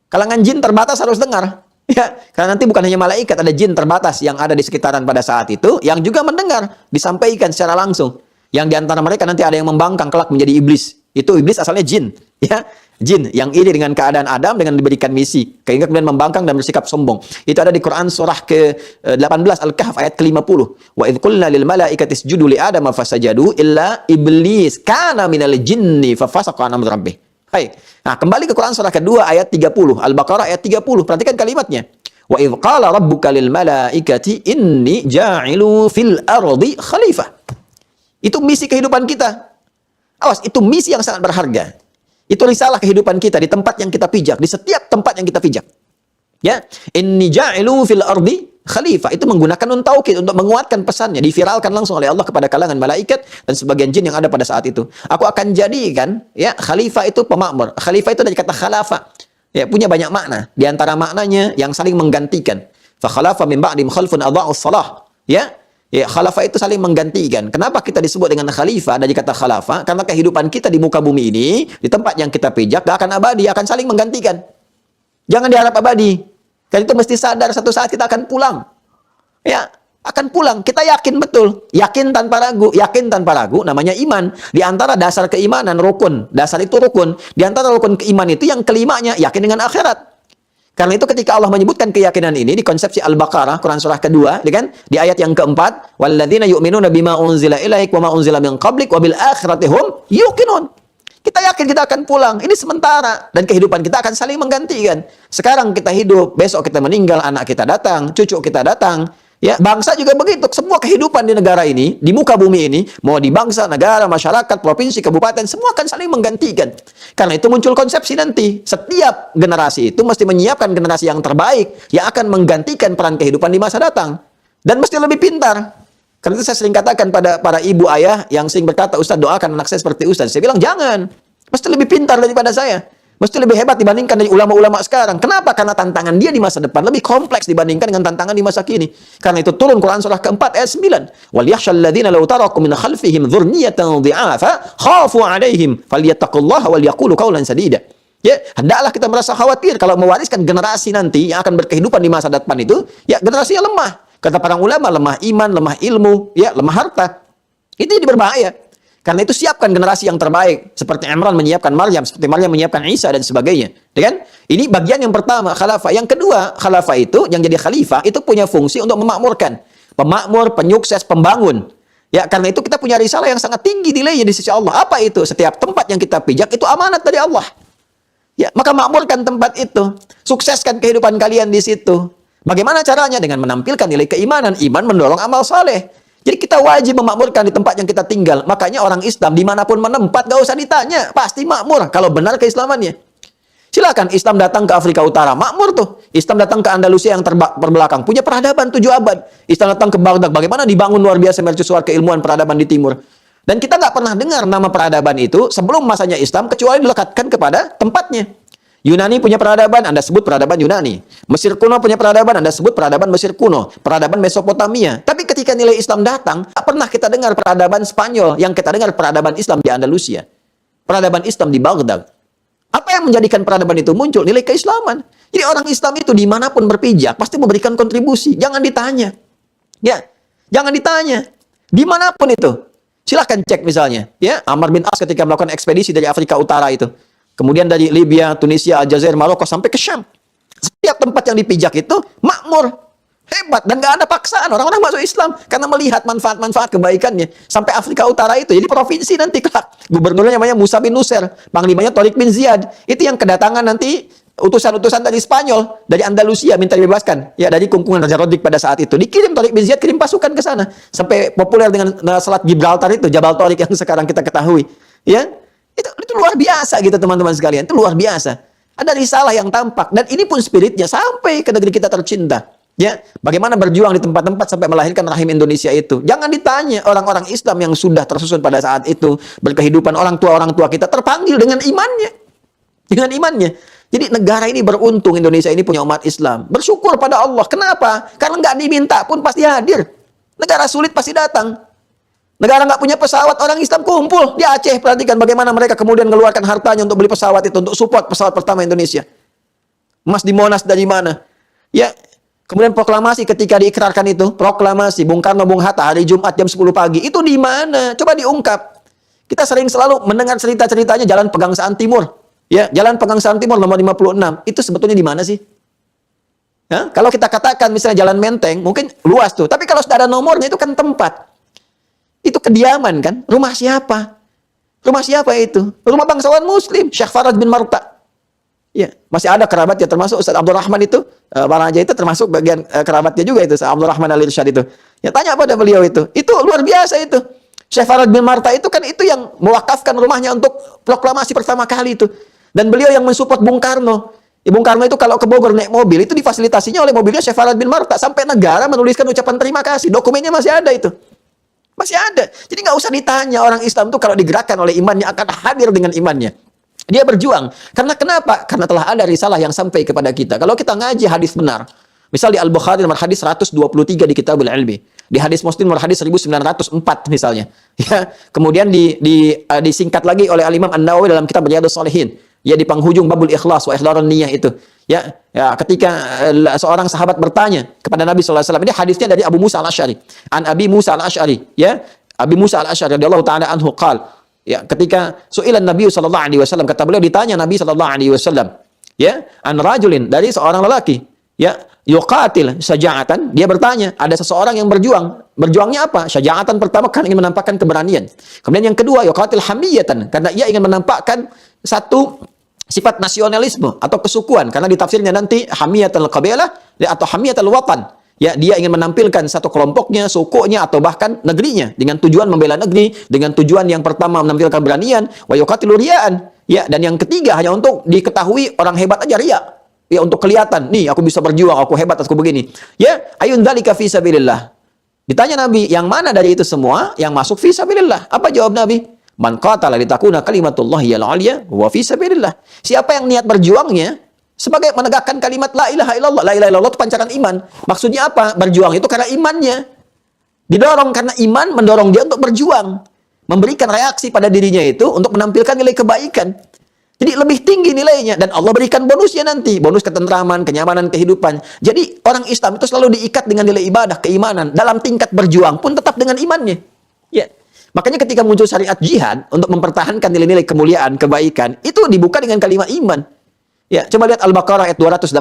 Kalangan jin terbatas harus dengar. Ya, karena nanti bukan hanya malaikat, ada jin terbatas yang ada di sekitaran pada saat itu yang juga mendengar, disampaikan secara langsung. Yang diantara mereka nanti ada yang membangkang kelak menjadi iblis. Itu iblis asalnya jin, ya. Jin yang iri dengan keadaan Adam dengan diberikan misi, sehingga kemudian membangkang dan bersikap sombong. Itu ada di Quran surah ke-18 Al-Kahf ayat ke-50. Wa idz qulna lil malaikati isjudu li Adam fasajadu illa iblis kana minal jinni fafasaqa an amri rabbih. Hai. Nah, kembali ke Quran surah kedua ayat 30, Al-Baqarah ayat 30. Perhatikan kalimatnya. Wa idz qala rabbuka lil malaikati inni ja'ilu fil ardi khalifah. Itu misi kehidupan kita. Awas, itu misi yang sangat berharga. Itu risalah kehidupan kita di tempat yang kita pijak, di setiap tempat yang kita pijak. Ya, inni ja'ilu fil ardi khalifah, itu menggunakan nun taukid untuk menguatkan pesannya, diviralkan langsung oleh Allah kepada kalangan malaikat dan sebagian jin yang ada pada saat itu. Aku akan jadikan ya khalifah itu pemakmur. Khalifah itu dari kata khalafa. Ya, punya banyak makna. Di antara maknanya yang saling menggantikan. Fa khalafa min ba'dim khalfun adha'us shalah. Ya, khalafah itu saling menggantikan. Kenapa kita disebut dengan khalifah dari kata khalafah? Karena kehidupan kita di muka bumi ini, di tempat yang kita pijak, gak akan abadi, akan saling menggantikan. Jangan diharap abadi. Karena itu mesti sadar satu saat kita akan pulang. Ya, akan pulang. Kita yakin betul. Yakin tanpa ragu. Yakin tanpa ragu namanya iman. Di antara dasar keimanan, rukun. Dasar itu rukun. Di antara rukun keiman itu yang kelimanya, yakin dengan akhirat. Karena itu ketika Allah menyebutkan keyakinan ini di konsepsi Al-Baqarah, Quran surah kedua, kan? Di ayat yang keempat, walladzina yu'minuna bima unzila ilaik wa ma unzila min qablik wa bil akhirati hum yuqinun. Kita yakin kita akan pulang. Ini sementara dan kehidupan kita akan saling menggantikan. Sekarang kita hidup, besok kita meninggal, anak kita datang, cucu kita datang. Ya, bangsa juga begitu. Semua kehidupan di negara ini, di muka bumi ini, mau di bangsa, negara, masyarakat, provinsi, kabupaten, semua akan saling menggantikan. Karena itu muncul konsepsi nanti. Setiap generasi itu mesti menyiapkan generasi yang terbaik yang akan menggantikan peran kehidupan di masa datang. Dan mesti lebih pintar. Karena itu saya sering katakan pada para ibu ayah yang sering berkata, Ustaz doakan anak saya seperti Ustaz. Saya bilang jangan. Mesti lebih pintar daripada saya. Mesti lebih hebat dibandingkan dari ulama-ulama sekarang. Kenapa? Karena tantangan dia di masa depan lebih kompleks dibandingkan dengan tantangan di masa kini. Karena itu turun Quran surah keempat ayat 9. Wal yakhshal ladzina law taraku min khalfihim dzurniyyatan dhi'afa khafu 'alaihim falyattaqullaha wal yaqulu qawlan sadida. Ya, hendaklah kita merasa khawatir kalau mewariskan generasi nanti yang akan berkehidupan di masa depan itu, ya generasi yang lemah. Kata para ulama, lemah iman, lemah ilmu, ya lemah harta. Itu jadi berbahaya. Karena itu siapkan generasi yang terbaik. Seperti Imran menyiapkan Maryam, seperti Maryam menyiapkan Isa dan sebagainya. Ya kan? Ini bagian yang pertama, khalafah. Yang kedua, khalafah itu, yang jadi khalifah, itu punya fungsi untuk memakmurkan. Pemakmur, penyukses, pembangun. Ya, karena itu kita punya risalah yang sangat tinggi nilainya di sisi Allah. Apa itu? Setiap tempat yang kita pijak, itu amanat dari Allah. Ya, maka makmurkan tempat itu. Sukseskan kehidupan kalian di situ. Bagaimana caranya? Dengan menampilkan nilai keimanan. Iman mendorong amal saleh. Jadi kita wajib memakmurkan di tempat yang kita tinggal. Makanya orang Islam dimanapun menempat, gak usah ditanya. Pasti makmur kalau benar keislamannya. Silakan Islam datang ke Afrika Utara, makmur tuh. Islam datang ke Andalusia yang terbelakang, punya peradaban 7 abad. Islam datang ke Baghdad, bagaimana dibangun luar biasa mercusuar keilmuan peradaban di timur. Dan kita nggak pernah dengar nama peradaban itu sebelum masanya Islam, kecuali dilekatkan kepada tempatnya. Yunani punya peradaban, Anda sebut peradaban Yunani. Mesir kuno punya peradaban, Anda sebut peradaban Mesir kuno. Peradaban Mesopotamia. Tapi ketika nilai Islam datang, tak pernah kita dengar peradaban Spanyol. Yang kita dengar peradaban Islam di Andalusia. Peradaban Islam di Baghdad. Apa yang menjadikan peradaban itu muncul? Nilai keislaman. Jadi orang Islam itu dimanapun berpijak, pasti memberikan kontribusi. Jangan ditanya. Ya, jangan ditanya. Dimanapun itu. Silahkan cek misalnya. Ya, Amr bin As ketika melakukan ekspedisi dari Afrika Utara itu. Kemudian dari Libya, Tunisia, Aljazair, Maroko sampai ke Syam. Setiap tempat yang dipijak itu makmur, hebat, dan gak ada paksaan. Orang-orang masuk Islam karena melihat manfaat-manfaat kebaikannya. Sampai Afrika Utara itu jadi provinsi nanti kelak. Gubernurnya namanya Musa bin Nusair, panglimanya Tariq bin Ziyad. Itu yang kedatangan nanti utusan-utusan dari Spanyol, dari Andalusia minta dibebaskan. Ya, dari kungkungan Raja Rodik pada saat itu. Dikirim Tariq bin Ziyad, kirim pasukan ke sana. Sampai populer dengan Selat Gibraltar itu, Jabal Tariq yang sekarang kita ketahui. Ya. Itu luar biasa gitu teman-teman sekalian. Itu luar biasa. Ada risalah yang tampak. Dan ini pun spiritnya sampai ke negeri kita tercinta. Ya, bagaimana berjuang di tempat-tempat sampai melahirkan rahim Indonesia itu. Jangan ditanya orang-orang Islam yang sudah tersusun pada saat itu. Berkehidupan orang tua kita terpanggil dengan imannya. Dengan imannya. Jadi negara ini beruntung Indonesia ini punya umat Islam. Bersyukur pada Allah. Kenapa? Karena nggak diminta pun pasti hadir. Negara sulit pasti datang. Negara nggak punya pesawat, orang Islam kumpul di Aceh. Perhatikan bagaimana mereka kemudian mengeluarkan hartanya untuk beli pesawat itu, untuk support pesawat pertama Indonesia. Emas di Monas dari mana? Ya, kemudian proklamasi ketika diikrarkan itu, proklamasi Bung Karno, Bung Hatta hari Jumat jam 10 pagi. Itu di mana? Coba diungkap. Kita sering selalu mendengar cerita-ceritanya Jalan Pegangsaan Timur. Ya, Jalan Pegangsaan Timur nomor 56. Itu sebetulnya di mana sih? Ya, kalau kita katakan misalnya Jalan Menteng, mungkin luas tuh. Tapi kalau sudah ada nomornya itu kan tempat. Itu kediaman kan? Rumah siapa? Rumah siapa itu? Rumah bangsawan Muslim, Syekh Farad bin Marta. Ya, masih ada kerabatnya termasuk Ustaz Abdul Rahman itu, Baraja itu termasuk bagian kerabatnya juga itu, Ustaz Abdul Rahman Al-Irsyad itu. Ya, tanya pada beliau itu. Itu luar biasa itu. Syekh Farad bin Marta itu kan itu yang mewakafkan rumahnya untuk proklamasi pertama kali itu. Dan beliau yang mensupport Bung Karno. Bung Karno itu kalau ke Bogor naik mobil, itu difasilitasinya oleh mobilnya Syekh Farad bin Marta. Sampai negara menuliskan ucapan terima kasih. Dokumennya masih ada itu. Masih ada. Jadi nggak usah ditanya orang Islam itu kalau digerakkan oleh imannya akan hadir dengan imannya. Dia berjuang. Karena kenapa? Karena telah ada risalah yang sampai kepada kita. Kalau kita ngaji hadis benar. Misal di Al-Bukhari nomor hadis 123 di Kitabul Ilmi. Di hadis Muslim nomor hadis 1904 misalnya. Ya. Kemudian disingkat lagi oleh Al-Imam An-Nawawi dalam kitab Riyadhus Shalihin. Ya, di penghujung babul ikhlas wa ikhlarun niyah itu. Ya, ketika seorang sahabat bertanya kepada Nabi sallallahu alaihi wasallam, ini hadisnya dari Abu Musa Al-Asy'ari. An Abi Musa Al-Asy'ari, ya. Abi Musa Al-Asy'ari radhiyallahu taala anhu qala, ya, ketika su'ilan Nabi sallallahu alaihi wasallam, kata beliau ditanya Nabi sallallahu alaihi wasallam, ya, an rajulin, dari seorang lelaki, ya, yuqatil syaja'atan, dia bertanya, ada seseorang yang berjuang. Berjuangnya apa? Syaja'atan pertama kan ingin menampakkan keberanian. Kemudian yang kedua yuqatil hamiyatan, karena ia ingin menampakkan satu sifat nasionalisme atau kesukuan, karena ditafsirnya nanti hamiyatul qabilah atau hamiyatul watan. Ya, dia ingin menampilkan satu kelompoknya, sukunya atau bahkan negerinya dengan tujuan membela negeri, dengan tujuan yang pertama menampilkan keberanian, wa yuqatilu riya'an. Ya, dan yang ketiga hanya untuk diketahui orang hebat aja, riya. Ya, untuk kelihatan, nih aku bisa berjuang, aku hebat, aku begini. Ya, ayun dzalika fi sabilillah. Ditanya Nabi, yang mana dari itu semua yang masuk fi sabilillah? Apa jawab Nabi? Man qatala litakuna kalimatullahi al-'alya wa fi sabilillah. Siapa yang niat berjuangnya sebagai menegakkan kalimat la ilaha illallah. La ilaha illallah itu pancaran iman. Maksudnya apa? Berjuang itu karena imannya. Didorong karena iman mendorong dia untuk berjuang. Memberikan reaksi pada dirinya itu untuk menampilkan nilai kebaikan. Jadi lebih tinggi nilainya. Dan Allah berikan bonusnya nanti. Bonus ketentraman, kenyamanan, kehidupan. Jadi orang Islam itu selalu diikat dengan nilai ibadah, keimanan. Dalam tingkat berjuang pun tetap dengan imannya. Ya. Makanya ketika muncul syariat jihad untuk mempertahankan nilai-nilai kemuliaan, kebaikan, itu dibuka dengan kalimat iman. Ya, coba lihat Al-Baqarah ayat 218.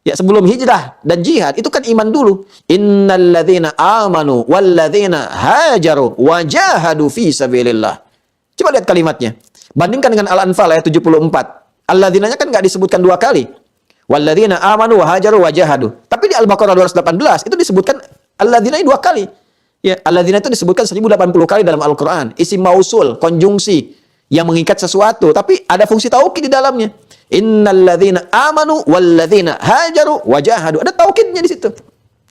Ya, sebelum hijrah dan jihad itu kan iman dulu. Innalladzina amanu walladzina hajaru wajahadu fi sabilillah. Coba lihat kalimatnya. Bandingkan dengan Al-Anfal ayat 74. Alladzinanya kan enggak disebutkan dua kali. Walladzina amanu wa hajaru wajahadu. Tapi di Al-Baqarah 218 itu disebutkan alladzina dua kali. Ya, alladzina itu disebutkan 1080 kali dalam Al-Qur'an. Isim mausul, konjungsi yang mengikat sesuatu, tapi ada fungsi taukid di dalamnya. Innalladzina amanu walladzina hajaru wajahadu. Ada taukidnya di situ.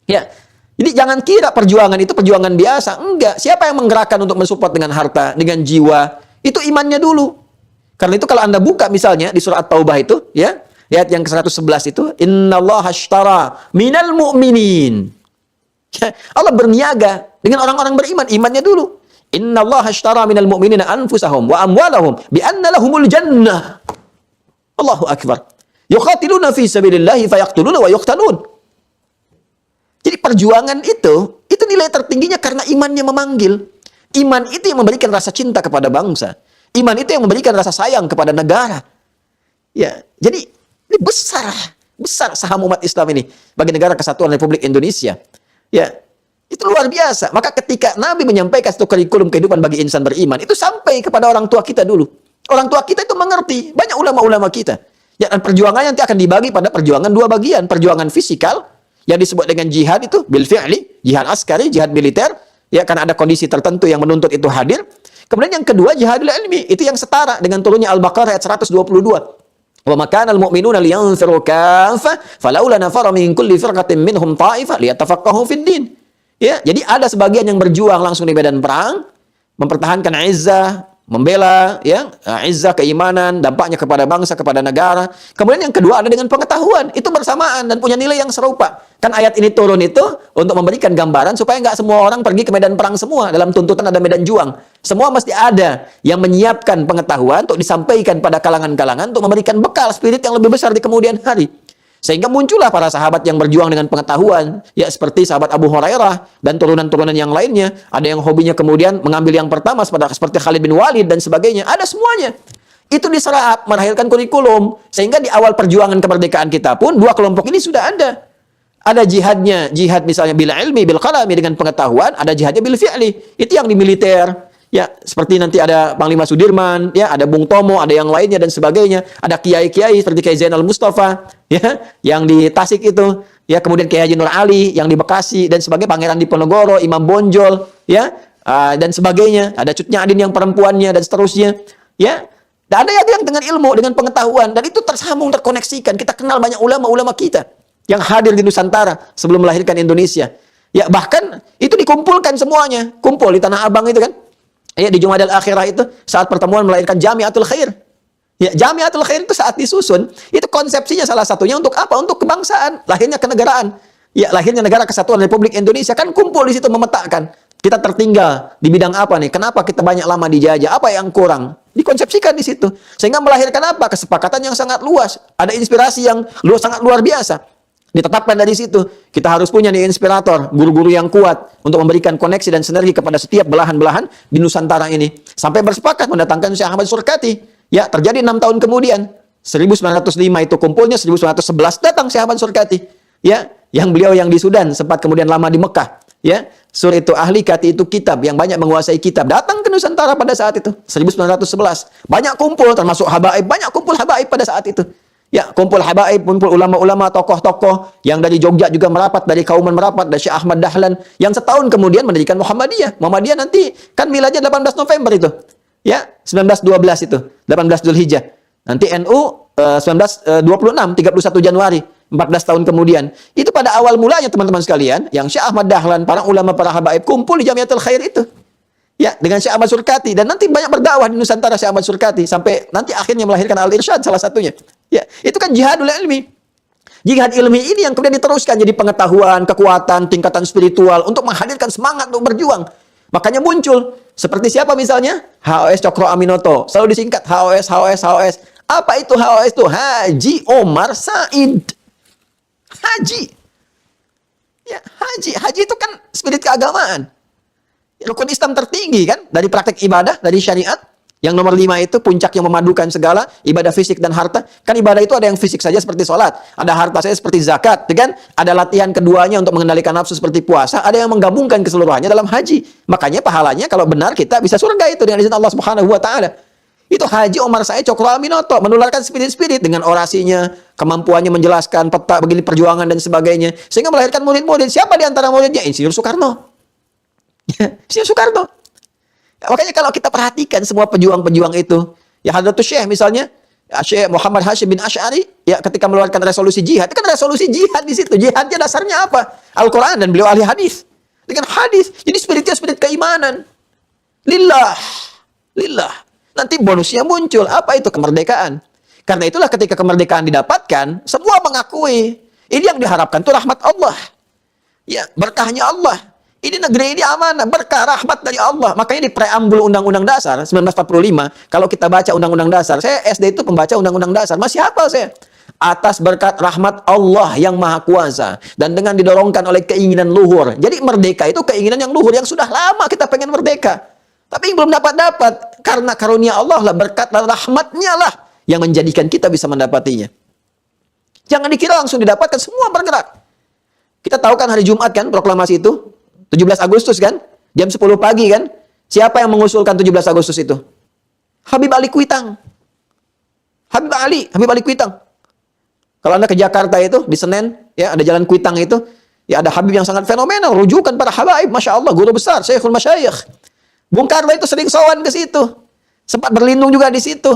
Ya. Jadi jangan kira perjuangan itu perjuangan biasa. Enggak. Siapa yang menggerakkan untuk mensupport dengan harta, dengan jiwa? Itu imannya dulu. Karena itu kalau Anda buka misalnya di surah At-Taubah itu, ya, ayat yang ke-111 itu, innallaha ashtara minal mu'minin. Allah berniaga dengan orang-orang beriman, imannya dulu. Innallaha ashtara minal mu'minina anfusahum wa amwalahum bi anna lahumul jannah. Allahu akbar. Yuqatiluna fi sabilillahi fayaqtuluna wa yuqtalun. Jadi perjuangan itu nilai tertingginya karena imannya memanggil. Iman itu yang memberikan rasa cinta kepada bangsa. Iman itu yang memberikan rasa sayang kepada negara. Ya, jadi ini besar saham umat Islam ini bagi negara kesatuan Republik Indonesia. Ya, itu luar biasa. Maka ketika Nabi menyampaikan satu kurikulum kehidupan bagi insan beriman, itu sampai kepada orang tua kita dulu. Orang tua kita itu mengerti. Banyak ulama-ulama kita. Ya, dan perjuangannya nanti akan dibagi pada perjuangan dua bagian. Perjuangan fisikal, yang disebut dengan jihad itu, bil fi'li, jihad askari, jihad militer. Ya, karena ada kondisi tertentu yang menuntut itu hadir. Kemudian yang kedua, jihadul ilmi. Itu yang setara dengan turunnya Al-Baqarah ayat 122. Wa makanal mu'minuna liyanfiru kaffah falaula nafara min kulli firqatin minhum ta'ifah liyatafaqahu fid din. Ya, jadi ada sebagian yang berjuang langsung di medan perang, mempertahankan izzah, membela ya, izzah keimanan, dampaknya kepada bangsa, kepada negara. Kemudian yang kedua ada dengan pengetahuan, itu bersamaan dan punya nilai yang serupa. Kan ayat ini turun itu untuk memberikan gambaran supaya nggak semua orang pergi ke medan perang semua. Dalam tuntutan ada medan juang. Semua mesti ada yang menyiapkan pengetahuan untuk disampaikan pada kalangan-kalangan untuk memberikan bekal spirit yang lebih besar di kemudian hari. Sehingga muncullah para sahabat yang berjuang dengan pengetahuan. Ya, seperti sahabat Abu Hurairah dan turunan-turunan yang lainnya. Ada yang hobinya kemudian mengambil yang pertama seperti Khalid bin Walid dan sebagainya. Ada semuanya. Itu diserap, melahirkan kurikulum. Sehingga di awal perjuangan kemerdekaan kita pun, dua kelompok ini sudah ada. Ada jihadnya, jihad misalnya bil ilmi, bil qalami dengan pengetahuan. Ada jihadnya bil fi'li. Itu yang di militer. Ya, seperti nanti ada Panglima Sudirman, ya, ada Bung Tomo, ada yang lainnya dan sebagainya. Ada kiai-kiai seperti Kiai Zainal Mustafa, ya, yang di Tasik itu, ya, kemudian Kiai Haji Nur Ali yang di Bekasi dan sebagai Pangeran Diponegoro, Imam Bonjol, ya, dan sebagainya. Ada Cut Nyadin yang perempuannya dan seterusnya, ya. Dan ada yang dengan ilmu, dengan pengetahuan dan itu tersambung, terkoneksikan. Kita kenal banyak ulama-ulama kita yang hadir di Nusantara sebelum melahirkan Indonesia. Ya, bahkan itu dikumpulkan semuanya, kumpul di Tanah Abang itu kan. Ya, di Jumadal Akhirah itu saat pertemuan melahirkan Jamiatul Khair. Ya, Jamiatul Khair itu saat disusun, itu konsepsinya salah satunya untuk apa? Untuk kebangsaan, lahirnya kenegaraan. Ya, lahirnya negara kesatuan Republik Indonesia kan kumpul di situ memetakan. Kita tertinggal di bidang apa nih? Kenapa kita banyak lama dijajah? Apa yang kurang? Dikonsepsikan di situ. Sehingga melahirkan apa? Kesepakatan yang sangat luas. Ada inspirasi yang sangat luar biasa. Ditetapkan dari situ, kita harus punya nih inspirator, guru-guru yang kuat untuk memberikan koneksi dan sinergi kepada setiap belahan-belahan di Nusantara ini. Sampai bersepakat mendatangkan Syekh Ahmad Surkati. Ya, terjadi 6 tahun kemudian. 1905 itu kumpulnya, 1911 datang Syekh Ahmad Surkati. Ya, yang beliau yang di Sudan, sempat kemudian lama di Mekah. Ya, Sur itu ahli, Kati itu kitab, yang banyak menguasai kitab. Datang ke Nusantara pada saat itu, 1911. Banyak kumpul, termasuk habaib, banyak kumpul habaib pada saat itu. Ya, kumpul habaib, kumpul ulama-ulama, tokoh-tokoh yang dari Jogja juga merapat, dari Kauman merapat, dari Syekh Ahmad Dahlan yang setahun kemudian mendirikan Muhammadiyah. Muhammadiyah nanti kan miladnya 18 November itu. Ya, 1912 itu, 18 Dzulhijjah. Nanti NU 1926, 31 Januari, 14 tahun kemudian. Itu pada awal mulanya teman-teman sekalian, yang Syekh Ahmad Dahlan, para ulama, para habaib kumpul di Jamiatul Khair itu. Ya, dengan Syekh Ahmad Surkati, dan nanti banyak berdakwah di Nusantara Syekh Ahmad Surkati sampai nanti akhirnya melahirkan Al-Irsyad salah satunya. Ya, itu kan jihadul ilmi. Jihad ilmi ini yang kemudian diteruskan jadi pengetahuan, kekuatan, tingkatan spiritual untuk menghadirkan semangat untuk berjuang. Makanya muncul seperti siapa misalnya? HOS Cokro Aminoto, selalu disingkat HOS, HOS, HOS. Apa itu HOS itu? Haji Omar Said. Haji. Ya, haji. Haji itu kan spirit keagamaan. Rukun Islam tertinggi kan, dari praktek ibadah, dari syariat. Yang nomor 5 itu puncak yang memadukan segala, ibadah fisik dan harta. Kan ibadah itu ada yang fisik saja seperti sholat, ada harta saja seperti zakat, kan? Ada latihan keduanya untuk mengendalikan nafsu seperti puasa, ada yang menggabungkan keseluruhannya dalam haji. Makanya pahalanya kalau benar kita bisa surga itu dengan izin Allah Subhanahu wa taala. Itu Haji Omar Said Cokro Aminoto menularkan spirit-spirit dengan orasinya, kemampuannya menjelaskan peta begini perjuangan dan sebagainya, sehingga melahirkan murid-murid. Siapa di antara muridnya? Insinyur Soekarno. Insinyur Soekarno. Makanya kalau kita perhatikan semua pejuang-pejuang itu, ya Hadratus Syekh misalnya, ya Syekh Muhammad Hashim bin Asy'ari, ya ketika mengeluarkan resolusi jihad, itu kan resolusi jihad di situ. Jihadnya dasarnya apa? Al-Quran, dan beliau ahli hadis. Dengan hadis, jadi spiritnya spirit keimanan. Lillah, lillah. Nanti bonusnya muncul, apa itu? Kemerdekaan. Karena itulah ketika kemerdekaan didapatkan, semua mengakui ini yang diharapkan itu rahmat Allah. Ya, berkahnya Allah. Ini negeri ini amanah, berkah, rahmat dari Allah. Makanya di preambul Undang-Undang Dasar 1945, kalau kita baca Undang-Undang Dasar, saya SD itu pembaca Undang-Undang Dasar, masih hafal saya. Atas berkat rahmat Allah yang Maha Kuasa, dan dengan didorongkan oleh keinginan luhur. Jadi merdeka itu keinginan yang luhur, yang sudah lama kita pengen merdeka. Tapi belum dapat-dapat. Karena karunia Allah lah, berkat dan rahmatnya lah, yang menjadikan kita bisa mendapatinya. Jangan dikira langsung didapatkan, semua bergerak. Kita tahu kan hari Jumat kan, proklamasi itu. 17 Agustus kan? Jam 10 pagi kan? Siapa yang mengusulkan 17 Agustus itu? Habib Ali Kuitang. Habib Ali Kuitang. Kalau Anda ke Jakarta itu, di Senen, ya ada jalan Kuitang itu, ya ada Habib yang sangat fenomenal, rujukan para habaib, Masya Allah, guru besar, Syekhul Masyayikh. Bung Karno itu sering sowan ke situ. Sempat berlindung juga di situ.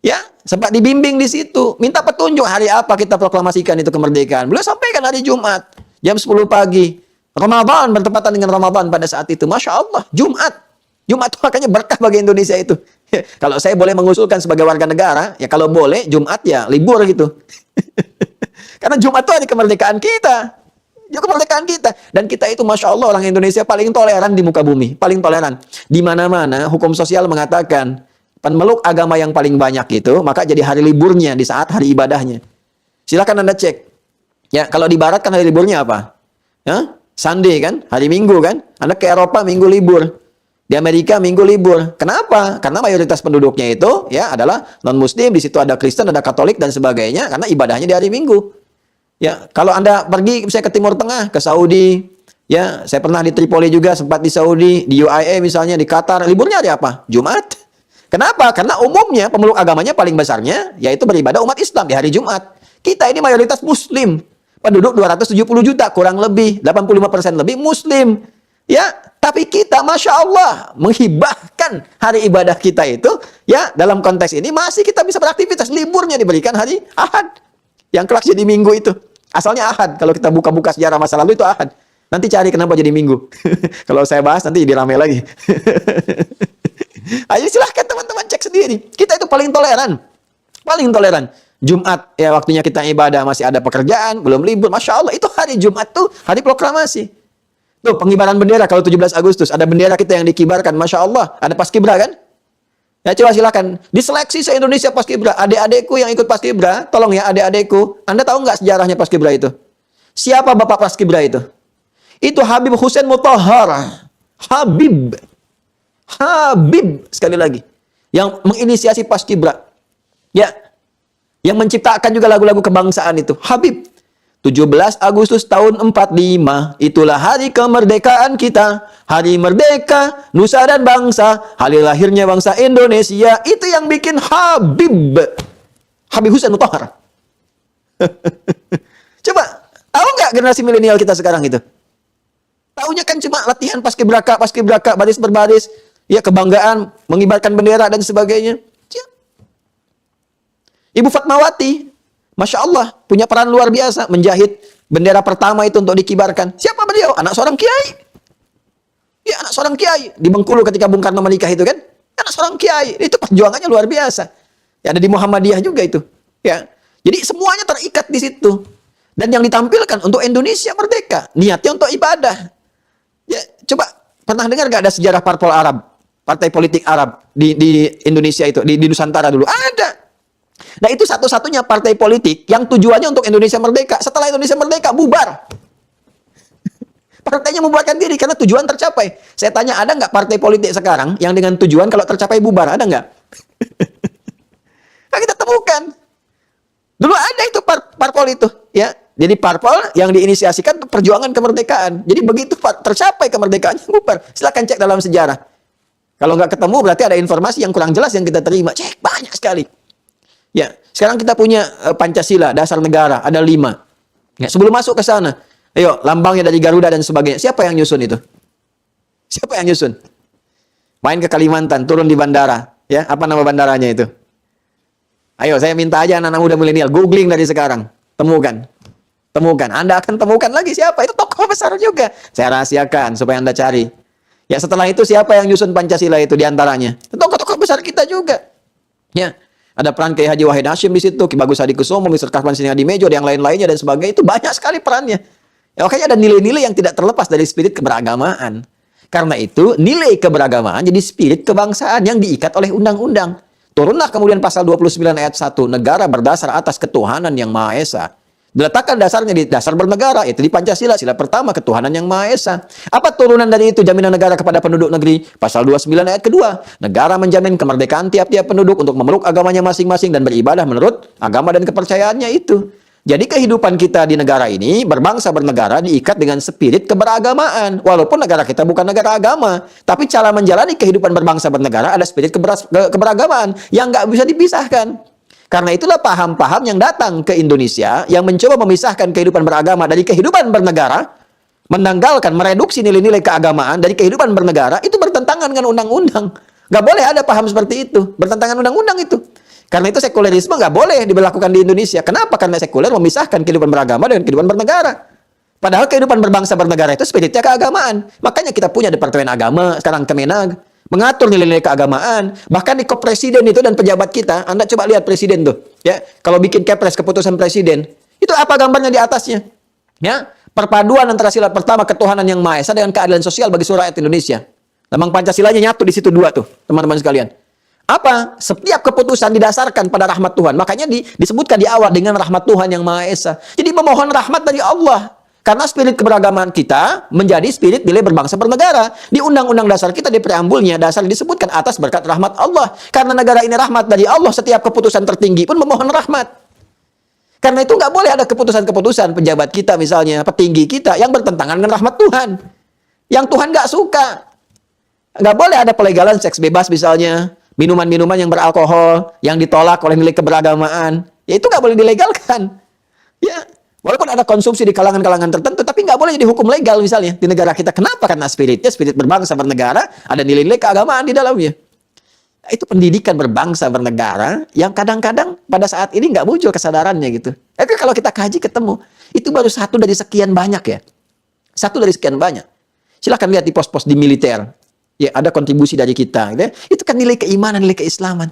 Ya, sempat dibimbing di situ. Minta petunjuk hari apa kita proklamasikan itu kemerdekaan. Beliau sampaikan hari Jumat, jam 10 pagi. Ramadan, bertepatan dengan Ramadan pada saat itu. Masya Allah, Jumat. Jumat itu makanya berkah bagi Indonesia itu. Kalau saya boleh mengusulkan sebagai warga negara, ya kalau boleh Jumat ya libur gitu. Karena Jumat itu hari kemerdekaan kita. Ya kemerdekaan kita. Dan kita itu Masya Allah orang Indonesia paling toleran di muka bumi. Paling toleran. Di mana-mana hukum sosial mengatakan pemeluk agama yang paling banyak itu, maka jadi hari liburnya di saat hari ibadahnya. Silakan Anda cek. Ya, kalau di barat kan hari liburnya apa? Ya? Sunday kan, hari Minggu kan. Anda ke Eropa Minggu libur. Di Amerika Minggu libur. Kenapa? Karena mayoritas penduduknya itu ya adalah non-muslim, di situ ada Kristen, ada Katolik dan sebagainya, karena ibadahnya di hari Minggu. Ya, kalau Anda pergi misalnya ke Timur Tengah, ke Saudi, ya, saya pernah di Tripoli juga, sempat di Saudi, di UAE misalnya, di Qatar, liburnya hari apa? Jumat. Kenapa? Karena umumnya pemeluk agamanya paling besarnya yaitu beribadah umat Islam di hari Jumat. Kita ini mayoritas muslim. Penduduk 270 juta, kurang lebih 85% lebih muslim. Ya, tapi kita Masya Allah menghibahkan hari ibadah kita itu, ya, dalam konteks ini masih kita bisa beraktivitas. Liburnya diberikan hari Ahad. Yang kelak jadi Minggu itu. Asalnya Ahad. Kalau kita buka-buka sejarah masa lalu itu Ahad. Nanti cari kenapa jadi Minggu. Kalau saya bahas nanti jadi rame lagi. Ayo silahkan teman-teman cek sendiri. Kita itu paling toleran. Paling toleran. Jumat, ya waktunya kita ibadah, masih ada pekerjaan, belum libur. Masya Allah, itu hari Jumat tuh hari proklamasi. Tuh, pengibaran bendera kalau 17 Agustus. Ada bendera kita yang dikibarkan. Masya Allah, ada Paskibra kan? Ya coba silakan. Diseleksi se-Indonesia Paskibra. Adik-adikku yang ikut Paskibra, tolong ya adik-adikku. Anda tahu nggak sejarahnya Paskibra itu? Siapa bapak Paskibra itu? Itu Habib Hussein Mutahhar. Habib. Sekali lagi. Yang menginisiasi Paskibra. Ya. Yang menciptakan juga lagu-lagu kebangsaan itu. Habib. 17 Agustus tahun 45. Itulah hari kemerdekaan kita. Hari merdeka, nusa dan bangsa. Hari lahirnya bangsa Indonesia. Itu yang bikin Habib. Habib Hussein Mutahhar. Coba, tahu nggak generasi milenial kita sekarang itu? Taunya kan cuma latihan paskibraka, baris berbaris. Ya, kebanggaan, mengibarkan bendera dan sebagainya. Ibu Fatmawati, Masya Allah, punya peran luar biasa. Menjahit bendera pertama itu untuk dikibarkan. Siapa beliau? Anak seorang kiai. Ya, anak seorang kiai di Bengkulu ketika Bung Karno menikah itu kan, anak seorang kiai. Itu perjuangannya luar biasa. Ya, ada di Muhammadiyah juga itu. Ya. Jadi semuanya terikat di situ. Dan yang ditampilkan untuk Indonesia merdeka, niatnya untuk ibadah. Ya, coba pernah dengar gak ada sejarah parpol Arab, partai politik Arab di Indonesia itu, di Nusantara dulu? Ada. Nah, itu satu-satunya partai politik yang tujuannya untuk Indonesia merdeka. Setelah Indonesia merdeka, bubar. Partainya membubarkan diri karena tujuan tercapai. Saya tanya, ada nggak partai politik sekarang yang dengan tujuan kalau tercapai bubar? Ada nggak? Nah, kita temukan. Dulu ada itu parpol itu, ya. Jadi parpol yang diinisiasikan perjuangan kemerdekaan. Jadi begitu tercapai kemerdekaannya bubar. Silakan cek dalam sejarah. Kalau nggak ketemu berarti ada informasi yang kurang jelas yang kita terima. Cek banyak sekali. Ya, sekarang kita punya Pancasila, dasar negara, ada 5. Ya, sebelum masuk ke sana, ayo, lambangnya dari Garuda dan sebagainya. Siapa yang nyusun itu? Siapa yang nyusun? Main ke Kalimantan, turun di bandara. Ya, apa nama bandaranya itu? Ayo, saya minta aja anak-anak muda milenial, googling dari sekarang. Temukan. Temukan. Anda akan temukan lagi siapa. Itu tokoh besar juga. Saya rahasiakan supaya Anda cari. Ya, setelah itu siapa yang nyusun Pancasila itu diantaranya? Tokoh-tokoh besar kita juga. Ya. Ada peran Kiai Haji Wahid Hasyim di situ, Ki Bagus Hadikusumo, Mr. Karman Siningadimejo, dan yang lain-lainnya dan sebagainya. Itu banyak sekali perannya. Ya, makanya ada nilai-nilai yang tidak terlepas dari spirit keberagamaan. Karena itu, nilai keberagamaan jadi spirit kebangsaan yang diikat oleh undang-undang. Turunlah kemudian pasal 29 ayat 1, negara berdasar atas ketuhanan yang Maha Esa. Diletakkan dasarnya di dasar bernegara, itu di Pancasila, sila pertama, ketuhanan yang Maha Esa. Apa turunan dari itu jaminan negara kepada penduduk negeri? Pasal 29 ayat kedua, negara menjamin kemerdekaan tiap-tiap penduduk untuk memeluk agamanya masing-masing dan beribadah menurut agama dan kepercayaannya itu. Jadi kehidupan kita di negara ini, berbangsa bernegara, diikat dengan spirit keberagamaan. Walaupun negara kita bukan negara agama, tapi cara menjalani kehidupan berbangsa bernegara ada spirit keberagamaan yang nggak bisa dipisahkan. Karena itulah paham-paham yang datang ke Indonesia yang mencoba memisahkan kehidupan beragama dari kehidupan bernegara, menanggalkan, mereduksi nilai-nilai keagamaan dari kehidupan bernegara, itu bertentangan dengan undang-undang. Nggak boleh ada paham seperti itu, bertentangan undang-undang itu. Karena itu sekulerisme nggak boleh diberlakukan di Indonesia. Kenapa? Karena sekuler memisahkan kehidupan beragama dengan kehidupan bernegara. Padahal kehidupan berbangsa bernegara itu spiritnya keagamaan. Makanya kita punya Departemen Agama, sekarang Kemenag, mengatur nilai-nilai keagamaan. Bahkan di presiden itu dan pejabat kita, Anda coba lihat presiden tuh, ya. Kalau bikin kepres keputusan presiden, itu apa gambarnya di atasnya? Ya, perpaduan antara sila pertama ketuhanan yang Maha Esa dengan keadilan sosial bagi seluruh rakyat Indonesia. Lambang Pancasilanya nyatu di situ 2 tuh, teman-teman sekalian. Apa? Setiap keputusan didasarkan pada rahmat Tuhan. Makanya disebutkan di awal dengan rahmat Tuhan yang Maha Esa. Jadi memohon rahmat dari Allah. Karena spirit keberagaman kita menjadi spirit nilai berbangsa bernegara. Di undang-undang dasar kita di preambulnya dasar disebutkan atas berkat rahmat Allah. Karena negara ini rahmat dari Allah, setiap keputusan tertinggi pun memohon rahmat. Karena itu nggak boleh ada keputusan-keputusan pejabat kita misalnya, petinggi kita yang bertentangan dengan rahmat Tuhan. Yang Tuhan nggak suka. Nggak boleh ada pelegalan seks bebas misalnya, minuman-minuman yang beralkohol, yang ditolak oleh nilai keberagamaan. Ya itu nggak boleh dilegalkan. Ya. Walaupun ada konsumsi di kalangan-kalangan tertentu, tapi nggak boleh jadi hukum legal misalnya di negara kita. Kenapa? Karena spiritnya, spirit berbangsa bernegara, ada nilai-nilai keagamaan di dalamnya. Nah, itu pendidikan berbangsa bernegara yang kadang-kadang pada saat ini nggak muncul kesadarannya gitu. Tapi kalau kita kaji ketemu, itu baru satu dari sekian banyak ya. Satu dari sekian banyak. Silahkan lihat di pos-pos di militer. Ya, ada kontribusi dari kita. Gitu ya. Itu kan nilai keimanan, nilai keislaman.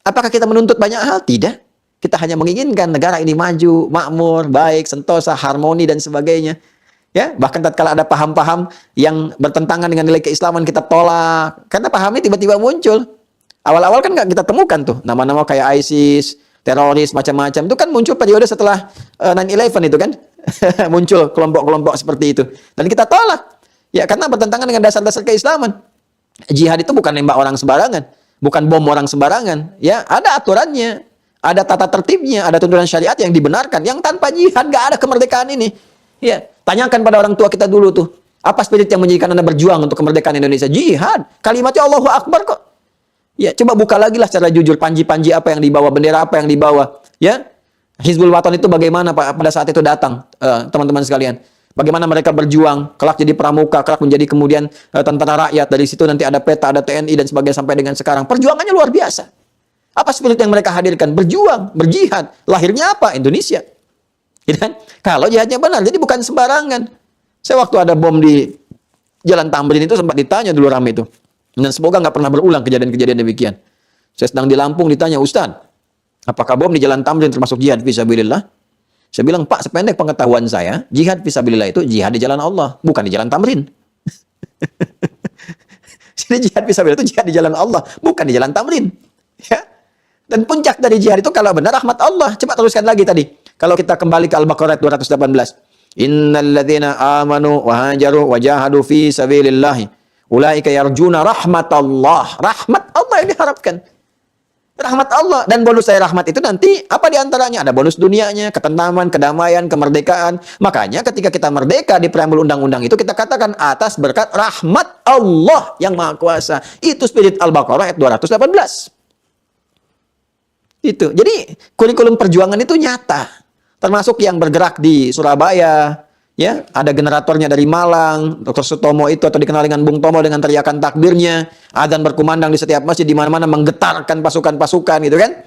Apakah kita menuntut banyak hal? Tidak. Kita hanya menginginkan negara ini maju, makmur, baik, sentosa, harmoni, dan sebagainya. Ya, bahkan tatkala ada paham-paham yang bertentangan dengan nilai keislaman kita tolak. Karena pahamnya tiba-tiba muncul. Awal-awal kan nggak kita temukan tuh. Nama-nama kayak ISIS, teroris, macam-macam. Itu kan muncul periode setelah 9/11 itu kan. Muncul kelompok-kelompok seperti itu. Dan kita tolak. Ya, karena bertentangan dengan dasar-dasar keislaman. Jihad itu bukan nembak orang sembarangan. Bukan bom orang sembarangan. Ya, ada aturannya. Ada tata tertibnya, ada tuntunan syariat yang dibenarkan. Yang tanpa jihad nggak ada kemerdekaan ini. Ya, tanyakan pada orang tua kita dulu tuh. Apa spirit yang menjadikan Anda berjuang untuk kemerdekaan Indonesia? Jihad. Kalimatnya Allahu Akbar kok. Ya, coba buka lagi lah secara jujur. Panji-panji apa yang dibawa, bendera apa yang dibawa. Ya, Hizbul Waton itu bagaimana pada saat itu datang, teman-teman sekalian. Bagaimana mereka berjuang, kelak jadi pramuka, kelak menjadi kemudian tentara rakyat. Dari situ nanti ada PETA, ada TNI, dan sebagainya sampai dengan sekarang. Perjuangannya luar biasa. Apa spirit yang mereka hadirkan? Berjuang, berjihad. Lahirnya apa? Indonesia. Gitu kan? Kalau jihadnya benar, jadi bukan sembarangan. Saya waktu ada bom di Jalan Tamrin itu sempat ditanya dulu ramai itu. Dan semoga nggak pernah berulang kejadian-kejadian demikian. Saya sedang di Lampung ditanya, Ustaz, apakah bom di Jalan Tamrin termasuk jihad fisabilillah? Saya bilang, Pak, sependek pengetahuan saya, jihad fisabilillah itu jihad di jalan Allah, bukan di Jalan Tamrin. Jadi jihad fisabilillah itu jihad di jalan Allah, bukan di Jalan Tamrin. Ya. Dan puncak dari jihad itu kalau benar rahmat Allah. Coba teruskan lagi tadi. Kalau kita kembali ke Al-Baqarah 218. Innalladzina amanu wa hajaru wa jahadu fi sabilillah ulaika yarjuna rahmatallah. Rahmat Allah yang diharapkan. Rahmat Allah. Dan bonus dari rahmat itu nanti apa diantaranya? Ada bonus dunianya, ketentraman, kedamaian, kemerdekaan. Makanya ketika kita merdeka di preambul undang-undang itu kita katakan atas berkat rahmat Allah yang Maha Kuasa. Itu spirit Al-Baqarah ayat 218. Itu. Jadi kurikulum perjuangan itu nyata. Termasuk yang bergerak di Surabaya, ya, ada generatornya dari Malang, Dr. Sutomo itu atau dikenal dengan Bung Tomo dengan teriakan takbirnya, adzan berkumandang di setiap masjid di mana-mana menggetarkan pasukan-pasukan gitu kan.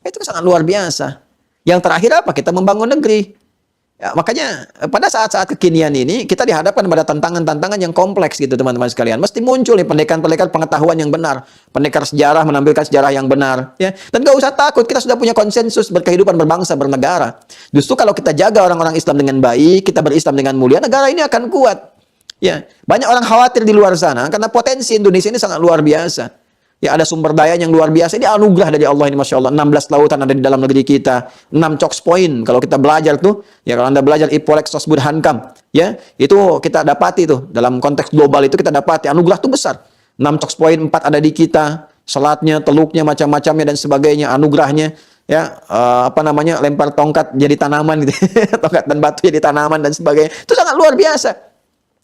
Itu sangat luar biasa. Yang terakhir apa? Kita membangun negeri. Ya, makanya pada saat-saat kekinian ini kita dihadapkan pada tantangan-tantangan yang kompleks gitu teman-teman sekalian. Mesti muncul nih pendekar-pendekar pengetahuan yang benar, pendekar sejarah menampilkan sejarah yang benar, ya. Dan gak usah takut, kita sudah punya konsensus berkehidupan berbangsa bernegara. Justru kalau kita jaga orang-orang Islam dengan baik, kita berislam dengan mulia, negara ini akan kuat. Ya, banyak orang khawatir di luar sana karena potensi Indonesia ini sangat luar biasa. Ya, ada sumber daya yang luar biasa. Ini anugerah dari Allah ini, Masya Allah. 16 lautan ada di dalam negeri kita. 6 choks point. Kalau kita belajar tuh, ya kalau Anda belajar Ipolek Sosbud Hankam, ya, itu kita dapati tuh. Dalam konteks global itu kita dapati. Anugerah tuh besar. 6 choks point, 4 ada di kita. Selatnya, teluknya, macam-macamnya, dan sebagainya. Anugerahnya, ya, lempar tongkat jadi tanaman gitu. Tongkat dan batu jadi tanaman dan sebagainya. Itu sangat luar biasa.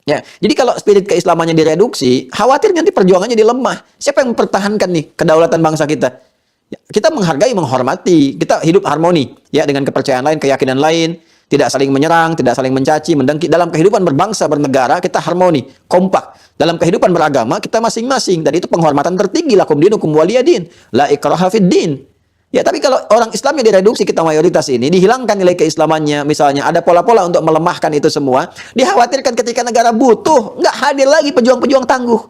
Ya, jadi kalau spirit keislamannya direduksi, khawatir nanti perjuangannya dilemah. Siapa yang mempertahankan nih kedaulatan bangsa kita? Ya, kita menghargai, menghormati, kita hidup harmoni, ya, dengan kepercayaan lain, keyakinan lain, tidak saling menyerang, tidak saling mencaci, mendengki. Dalam kehidupan berbangsa, bernegara, kita harmoni, kompak. Dalam kehidupan beragama, kita masing-masing. Dan itu penghormatan tertinggi, lakum dinukum waliyadin, la ikraha fid din. Ya, tapi kalau orang Islamnya direduksi, kita mayoritas ini, dihilangkan nilai keislamannya, misalnya ada pola-pola untuk melemahkan itu semua, dikhawatirkan ketika negara butuh, nggak hadir lagi pejuang-pejuang tangguh.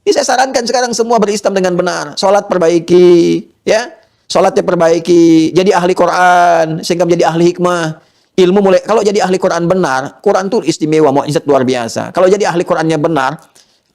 Ini saya sarankan sekarang semua berislam dengan benar. Sholat perbaiki, ya, sholatnya perbaiki, jadi ahli Quran, sehingga menjadi ahli hikmah. Ilmu mulai, kalau jadi ahli Quran benar, Quran itu istimewa, mukjizat luar biasa. Kalau jadi ahli Qurannya benar,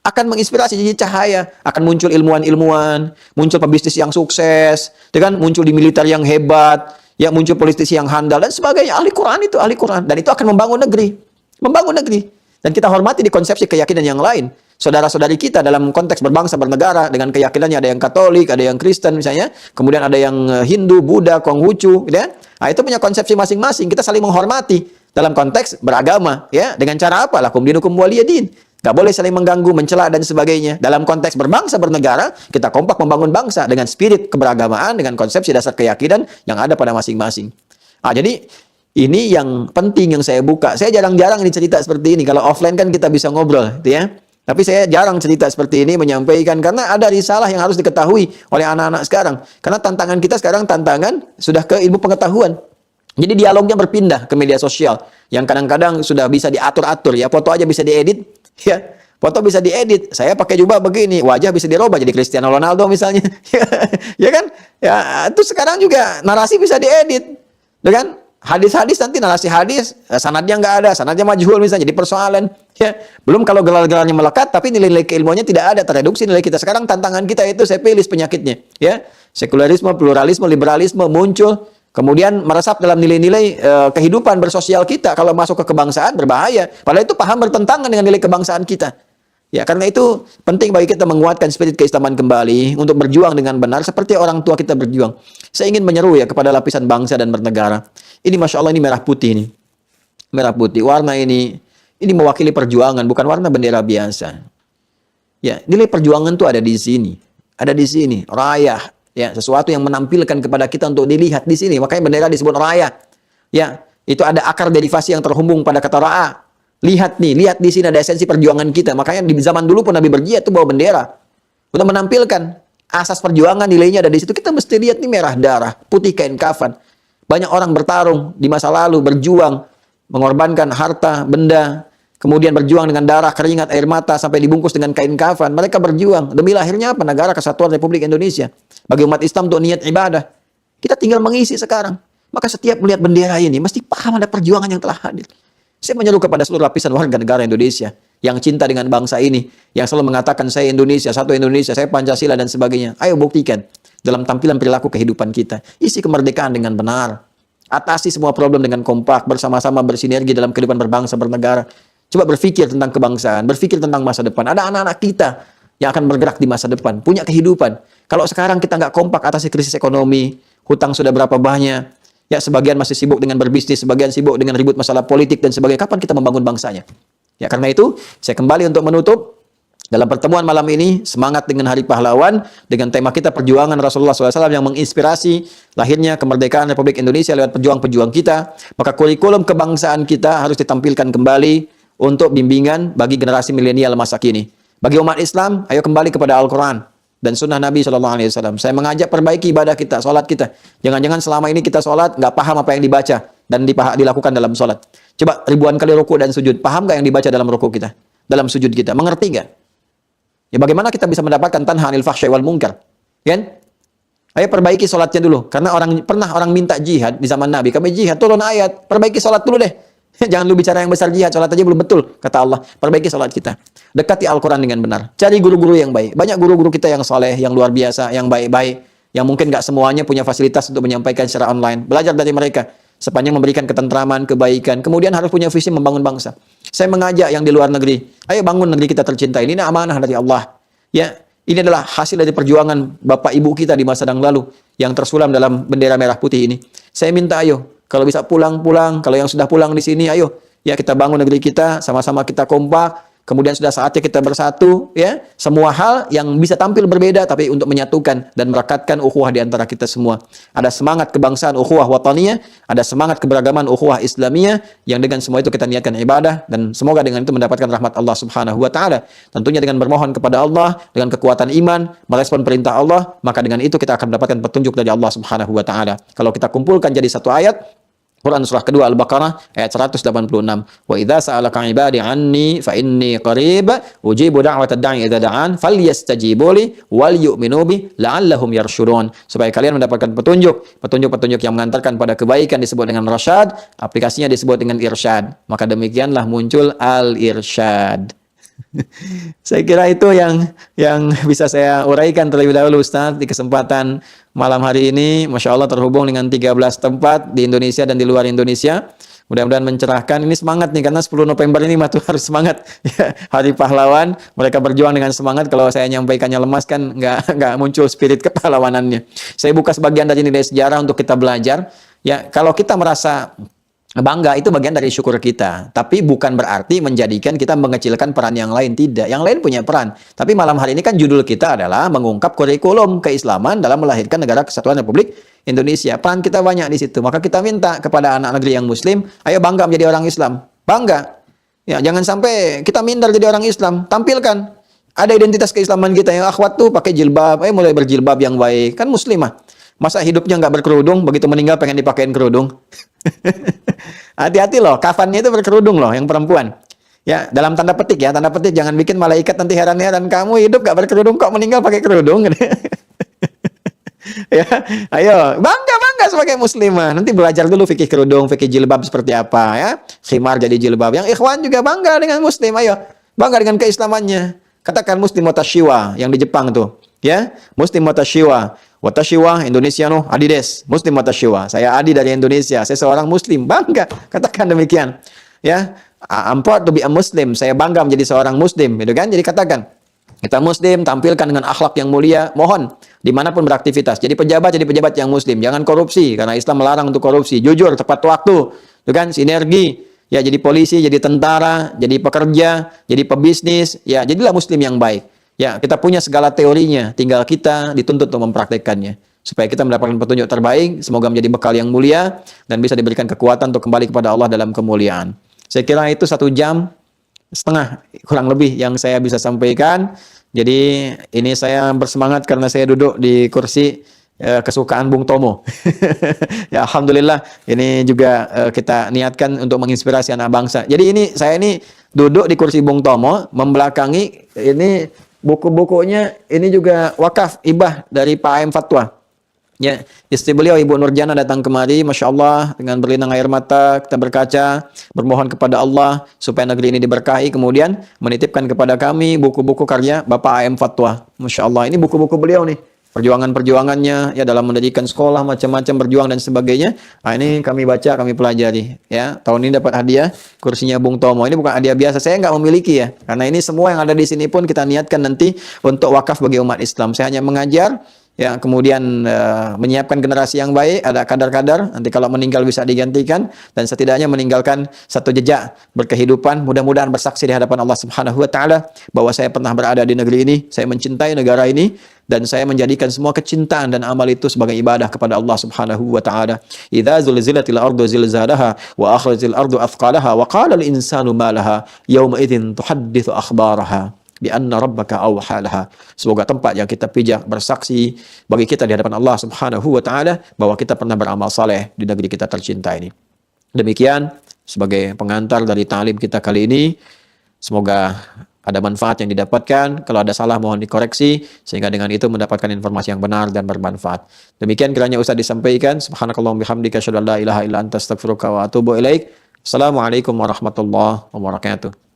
akan menginspirasi jadi cahaya, akan muncul ilmuwan-ilmuwan, muncul pebisnis yang sukses, dengan muncul di militer yang hebat, ya, muncul politisi yang handal dan sebagainya. Ahli Quran itu ahli Quran, dan itu akan membangun negeri, membangun negeri. Dan kita hormati di konsepsi keyakinan yang lain. Saudara-saudari kita dalam konteks berbangsa bernegara dengan keyakinannya ada yang Katolik, ada yang Kristen misalnya, kemudian ada yang Hindu, Buddha, Konghucu, gitu ya. Nah, itu punya konsepsi masing-masing. Kita saling menghormati dalam konteks beragama, ya. Dengan cara apa? Lakum dinukum waliyadin. Gak boleh saling mengganggu, mencela, dan sebagainya. Dalam konteks berbangsa, bernegara, kita kompak membangun bangsa dengan spirit keberagamaan, dengan konsepsi dasar keyakinan yang ada pada masing-masing. Nah, jadi ini yang penting yang saya buka. Saya jarang-jarang ini cerita seperti ini. Kalau offline kan kita bisa ngobrol, gitu ya. Tapi saya jarang cerita seperti ini, menyampaikan, karena ada risalah yang harus diketahui oleh anak-anak sekarang. Karena tantangan kita sekarang, tantangan sudah ke ilmu pengetahuan. Jadi dialognya berpindah ke media sosial, yang kadang-kadang sudah bisa diatur-atur, ya. Foto aja bisa diedit, ya, foto bisa diedit. Saya pakai jubah begini, wajah bisa dirubah jadi Cristiano Ronaldo misalnya, ya kan? Ya, itu sekarang juga narasi bisa diedit, kan? Hadis-hadis nanti narasi hadis, sanadnya nggak ada, sanadnya majhul misalnya, jadi persoalan. Ya, belum kalau gelar-gelarnya melekat, tapi nilai-nilai keilmuannya tidak ada, tereduksi nilai kita. Sekarang tantangan kita itu sepilis penyakitnya, ya, sekularisme, pluralisme, liberalisme muncul. Kemudian meresap dalam nilai-nilai kehidupan bersosial kita. Kalau masuk ke kebangsaan berbahaya. Padahal itu paham bertentangan dengan nilai kebangsaan kita. Ya, karena itu penting bagi kita menguatkan spirit keislaman kembali untuk berjuang dengan benar seperti orang tua kita berjuang. Saya ingin menyeru ya kepada lapisan bangsa dan bernegara. Ini Masya Allah, ini merah putih ini. Merah putih. Warna ini mewakili perjuangan, bukan warna bendera biasa. Ya, nilai perjuangan itu ada di sini. Ada di sini. Raya. Ya, sesuatu yang menampilkan kepada kita untuk dilihat di sini. Makanya bendera disebut raya. Ya, itu ada akar derivasi yang terhubung pada kata ra'a. Lihat nih, lihat di sini ada esensi perjuangan kita. Makanya di zaman dulu pun Nabi berjihad itu bawa bendera. Untuk menampilkan asas perjuangan, nilainya ada di situ. Kita mesti lihat nih, merah darah, putih kain kafan. Banyak orang bertarung di masa lalu, berjuang, mengorbankan harta, benda, kemudian berjuang dengan darah, keringat, air mata, sampai dibungkus dengan kain kafan. Mereka berjuang demi lahirnya apa? Negara Kesatuan Republik Indonesia. Bagi umat Islam untuk niat ibadah. Kita tinggal mengisi sekarang. Maka setiap melihat bendera ini, mesti paham ada perjuangan yang telah hadir. Saya menyeru kepada seluruh lapisan warga negara Indonesia yang cinta dengan bangsa ini, yang selalu mengatakan saya Indonesia, satu Indonesia, saya Pancasila dan sebagainya. Ayo buktikan dalam tampilan perilaku kehidupan kita. Isi kemerdekaan dengan benar. Atasi semua problem dengan kompak, bersama-sama bersinergi dalam kehidupan berbangsa, bernegara. Coba berpikir tentang kebangsaan, berpikir tentang masa depan. Ada anak-anak kita yang akan bergerak di masa depan, punya kehidupan. Kalau sekarang kita nggak kompak atasi krisis ekonomi, hutang sudah berapa banyak, ya sebagian masih sibuk dengan berbisnis, sebagian sibuk dengan ribut masalah politik dan sebagainya. Kapan kita membangun bangsanya? Ya karena itu, saya kembali untuk menutup dalam pertemuan malam ini, semangat dengan Hari Pahlawan, dengan tema kita perjuangan Rasulullah SAW yang menginspirasi lahirnya kemerdekaan Republik Indonesia lewat pejuang-pejuang kita. Maka kurikulum kebangsaan kita harus ditampilkan kembali untuk bimbingan bagi generasi milenial masa kini. Bagi umat Islam, ayo kembali kepada Al-Quran dan sunnah Nabi SAW. Saya mengajak perbaiki ibadah kita, sholat kita. Jangan-jangan selama ini kita sholat, nggak paham apa yang dibaca dan dilakukan dalam sholat. Coba ribuan kali ruku dan sujud. Paham nggak yang dibaca dalam ruku kita? Dalam sujud kita? Mengerti nggak? Ya bagaimana kita bisa mendapatkan tanha anil fahsya'i wal munkar? Kan? Ayo perbaiki sholatnya dulu. Karena pernah orang minta jihad di zaman Nabi. Kami jihad, turun ayat. Perbaiki sholat dulu deh. Jangan lu bicara yang besar jihad. Sholat aja belum betul. Kata Allah. Perbaiki sholat kita. Dekati Al-Quran dengan benar. Cari guru-guru yang baik. Banyak guru-guru kita yang soleh, yang luar biasa, yang baik-baik. Yang mungkin nggak semuanya punya fasilitas untuk menyampaikan secara online. Belajar dari mereka. Sepanjang memberikan ketentraman, kebaikan. Kemudian harus punya visi membangun bangsa. Saya mengajak yang di luar negeri. Ayo bangun negeri kita tercinta. Ini amanah dari Allah. Ya, ini adalah hasil dari perjuangan bapak ibu kita di masa yang lalu. Yang tersulam dalam bendera merah putih ini. Saya minta ayo. Kalau bisa pulang-pulang. Kalau yang sudah pulang di sini, ayo. Ya kita bangun negeri kita. Sama-sama kita kompak. Kemudian sudah saatnya kita bersatu, ya. Semua hal yang bisa tampil berbeda, tapi untuk menyatukan dan merekatkan ukhuwah di antara kita semua. Ada semangat kebangsaan ukhuwah wataniyah, ada semangat keberagaman ukhuwah islamiyah, yang dengan semua itu kita niatkan ibadah, dan semoga dengan itu mendapatkan rahmat Allah Subhanahu wa Ta'ala. Tentunya dengan bermohon kepada Allah, dengan kekuatan iman, merespon perintah Allah, maka dengan itu kita akan mendapatkan petunjuk dari Allah Subhanahu wa Ta'ala. Kalau kita kumpulkan jadi satu ayat, Quran surah kedua Al-Baqarah ayat 186. Wa idza sa'alaka 'ibadi 'anni fa inni qarib ujibu da'watad da'i idza da'an falyastajibu li wal yu'minu bi la'allahum yarshudun. Supaya kalian mendapatkan petunjuk yang mengantarkan pada kebaikan disebut dengan rasyad, aplikasinya disebut dengan irsyad. Maka demikianlah muncul al-irsyad. Saya kira itu yang bisa saya uraikan terlebih dahulu Ustaz di kesempatan malam hari ini. Masya Allah terhubung dengan 13 tempat di Indonesia dan di luar Indonesia. Mudah-mudahan mencerahkan. Ini semangat nih karena 10 November ini matu harus semangat ya, Hari Pahlawan. Mereka berjuang dengan semangat. Kalau saya nyampaikannya lemas kan nggak muncul spirit kepahlawanannya. Saya buka sebagian dari nilai sejarah untuk kita belajar. Ya kalau kita merasa bangga itu bagian dari syukur kita. Tapi bukan berarti menjadikan kita mengecilkan peran yang lain. Tidak. Yang lain punya peran. Tapi malam hari ini kan judul kita adalah mengungkap kurikulum keislaman dalam melahirkan negara Kesatuan Republik Indonesia. Peran kita banyak di situ. Maka kita minta kepada anak negeri yang muslim, ayo bangga menjadi orang Islam. Bangga. Ya, jangan sampai kita minder jadi orang Islam. Tampilkan. Ada identitas keislaman kita. Yang akhwat tuh pakai jilbab. Mulai berjilbab yang baik. Kan muslimah. Masa hidupnya nggak berkerudung, begitu meninggal pengen dipakein kerudung. Hati-hati loh, kafannya itu berkerudung loh, yang perempuan. Ya, dalam tanda petik ya, tanda petik jangan bikin malaikat nanti heran-heran kamu hidup nggak berkerudung kok meninggal pakai kerudung. Ya, ayo bangga sebagai muslimah. Nanti belajar dulu fikih kerudung, fikih jilbab seperti apa ya. Khimar jadi jilbab. Yang ikhwan juga bangga dengan muslim, ayo bangga dengan keislamannya. Katakan muslim watashiwa yang di Jepang tuh, ya muslim watashiwa. Watashiwa Indonesia no Adides Muslim watashiwa. Saya Adi dari Indonesia. Saya seorang Muslim. Bangga. Katakan demikian. Ya, I'm proud to be a Muslim. Saya bangga menjadi seorang Muslim. Gitu kan? Jadi katakan kita Muslim, tampilkan dengan akhlak yang mulia. Mohon dimanapun beraktivitas. Jadi pejabat yang Muslim. Jangan korupsi karena Islam melarang untuk korupsi. Jujur, tepat waktu. Gitu kan? Sinergi. Ya, jadi polisi, jadi tentara, jadi pekerja, jadi pebisnis. Ya, jadilah Muslim yang baik. Ya, kita punya segala teorinya, tinggal kita dituntut untuk mempraktekkannya. Supaya kita mendapatkan petunjuk terbaik, semoga menjadi bekal yang mulia, dan bisa diberikan kekuatan untuk kembali kepada Allah dalam kemuliaan. Saya kira itu 1 jam setengah, kurang lebih yang saya bisa sampaikan. Jadi, ini saya bersemangat karena saya duduk di kursi kesukaan Bung Tomo. Ya, alhamdulillah, ini juga kita niatkan untuk menginspirasi anak bangsa. Jadi saya ini duduk di kursi Bung Tomo, membelakangi ini buku-bukunya, ini juga wakaf ibah dari Pak AM Fatwa. Ya, istri beliau Ibu Nurjana datang kemari, Masya Allah, dengan berlinang air mata, kita berkaca, bermohon kepada Allah supaya negeri ini diberkahi, kemudian menitipkan kepada kami buku-buku karya Bapak AM Fatwa. Masya Allah, ini buku-buku beliau nih, perjuangan-perjuangannya, ya dalam mendirikan sekolah, macam-macam berjuang dan sebagainya. Nah, ini kami baca, kami pelajari. Ya, tahun ini dapat hadiah kursinya Bung Tomo. Ini bukan hadiah biasa, saya nggak memiliki ya, karena ini semua yang ada di sini pun kita niatkan nanti untuk wakaf bagi umat Islam. Saya hanya mengajar, ya kemudian menyiapkan generasi yang baik, ada kadar-kadar, nanti kalau meninggal bisa digantikan, dan setidaknya meninggalkan satu jejak berkehidupan, mudah-mudahan bersaksi di hadapan Allah Subhanahu wa taala bahwa saya pernah berada di negeri ini, saya mencintai negara ini, dan saya menjadikan semua kecintaan dan amal itu sebagai ibadah kepada Allah Subhanahu wa taala. Idza zulzilatil ardu zilzalaha wa akhrajatil ardu athqalaha wa qala al insanu ma laha yauma idzin tuhadditsu akhbaraha bi anna rabbaka awhalaha. Semoga tempat yang kita pijak bersaksi bagi kita di hadapan Allah Subhanahu wa taala bahwa kita pernah beramal saleh di negeri kita tercinta ini. Demikian sebagai pengantar dari ta'lim kita kali ini. Semoga ada manfaat yang didapatkan. Kalau ada salah mohon dikoreksi sehingga dengan itu mendapatkan informasi yang benar dan bermanfaat. Demikian kiranya Ustaz disampaikan. Subhanakallahumma bihamdika asyhadu an la ilaha illa anta astaghfiruka wa atubu ilaik. Assalamualaikum warahmatullahi wabarakatuh.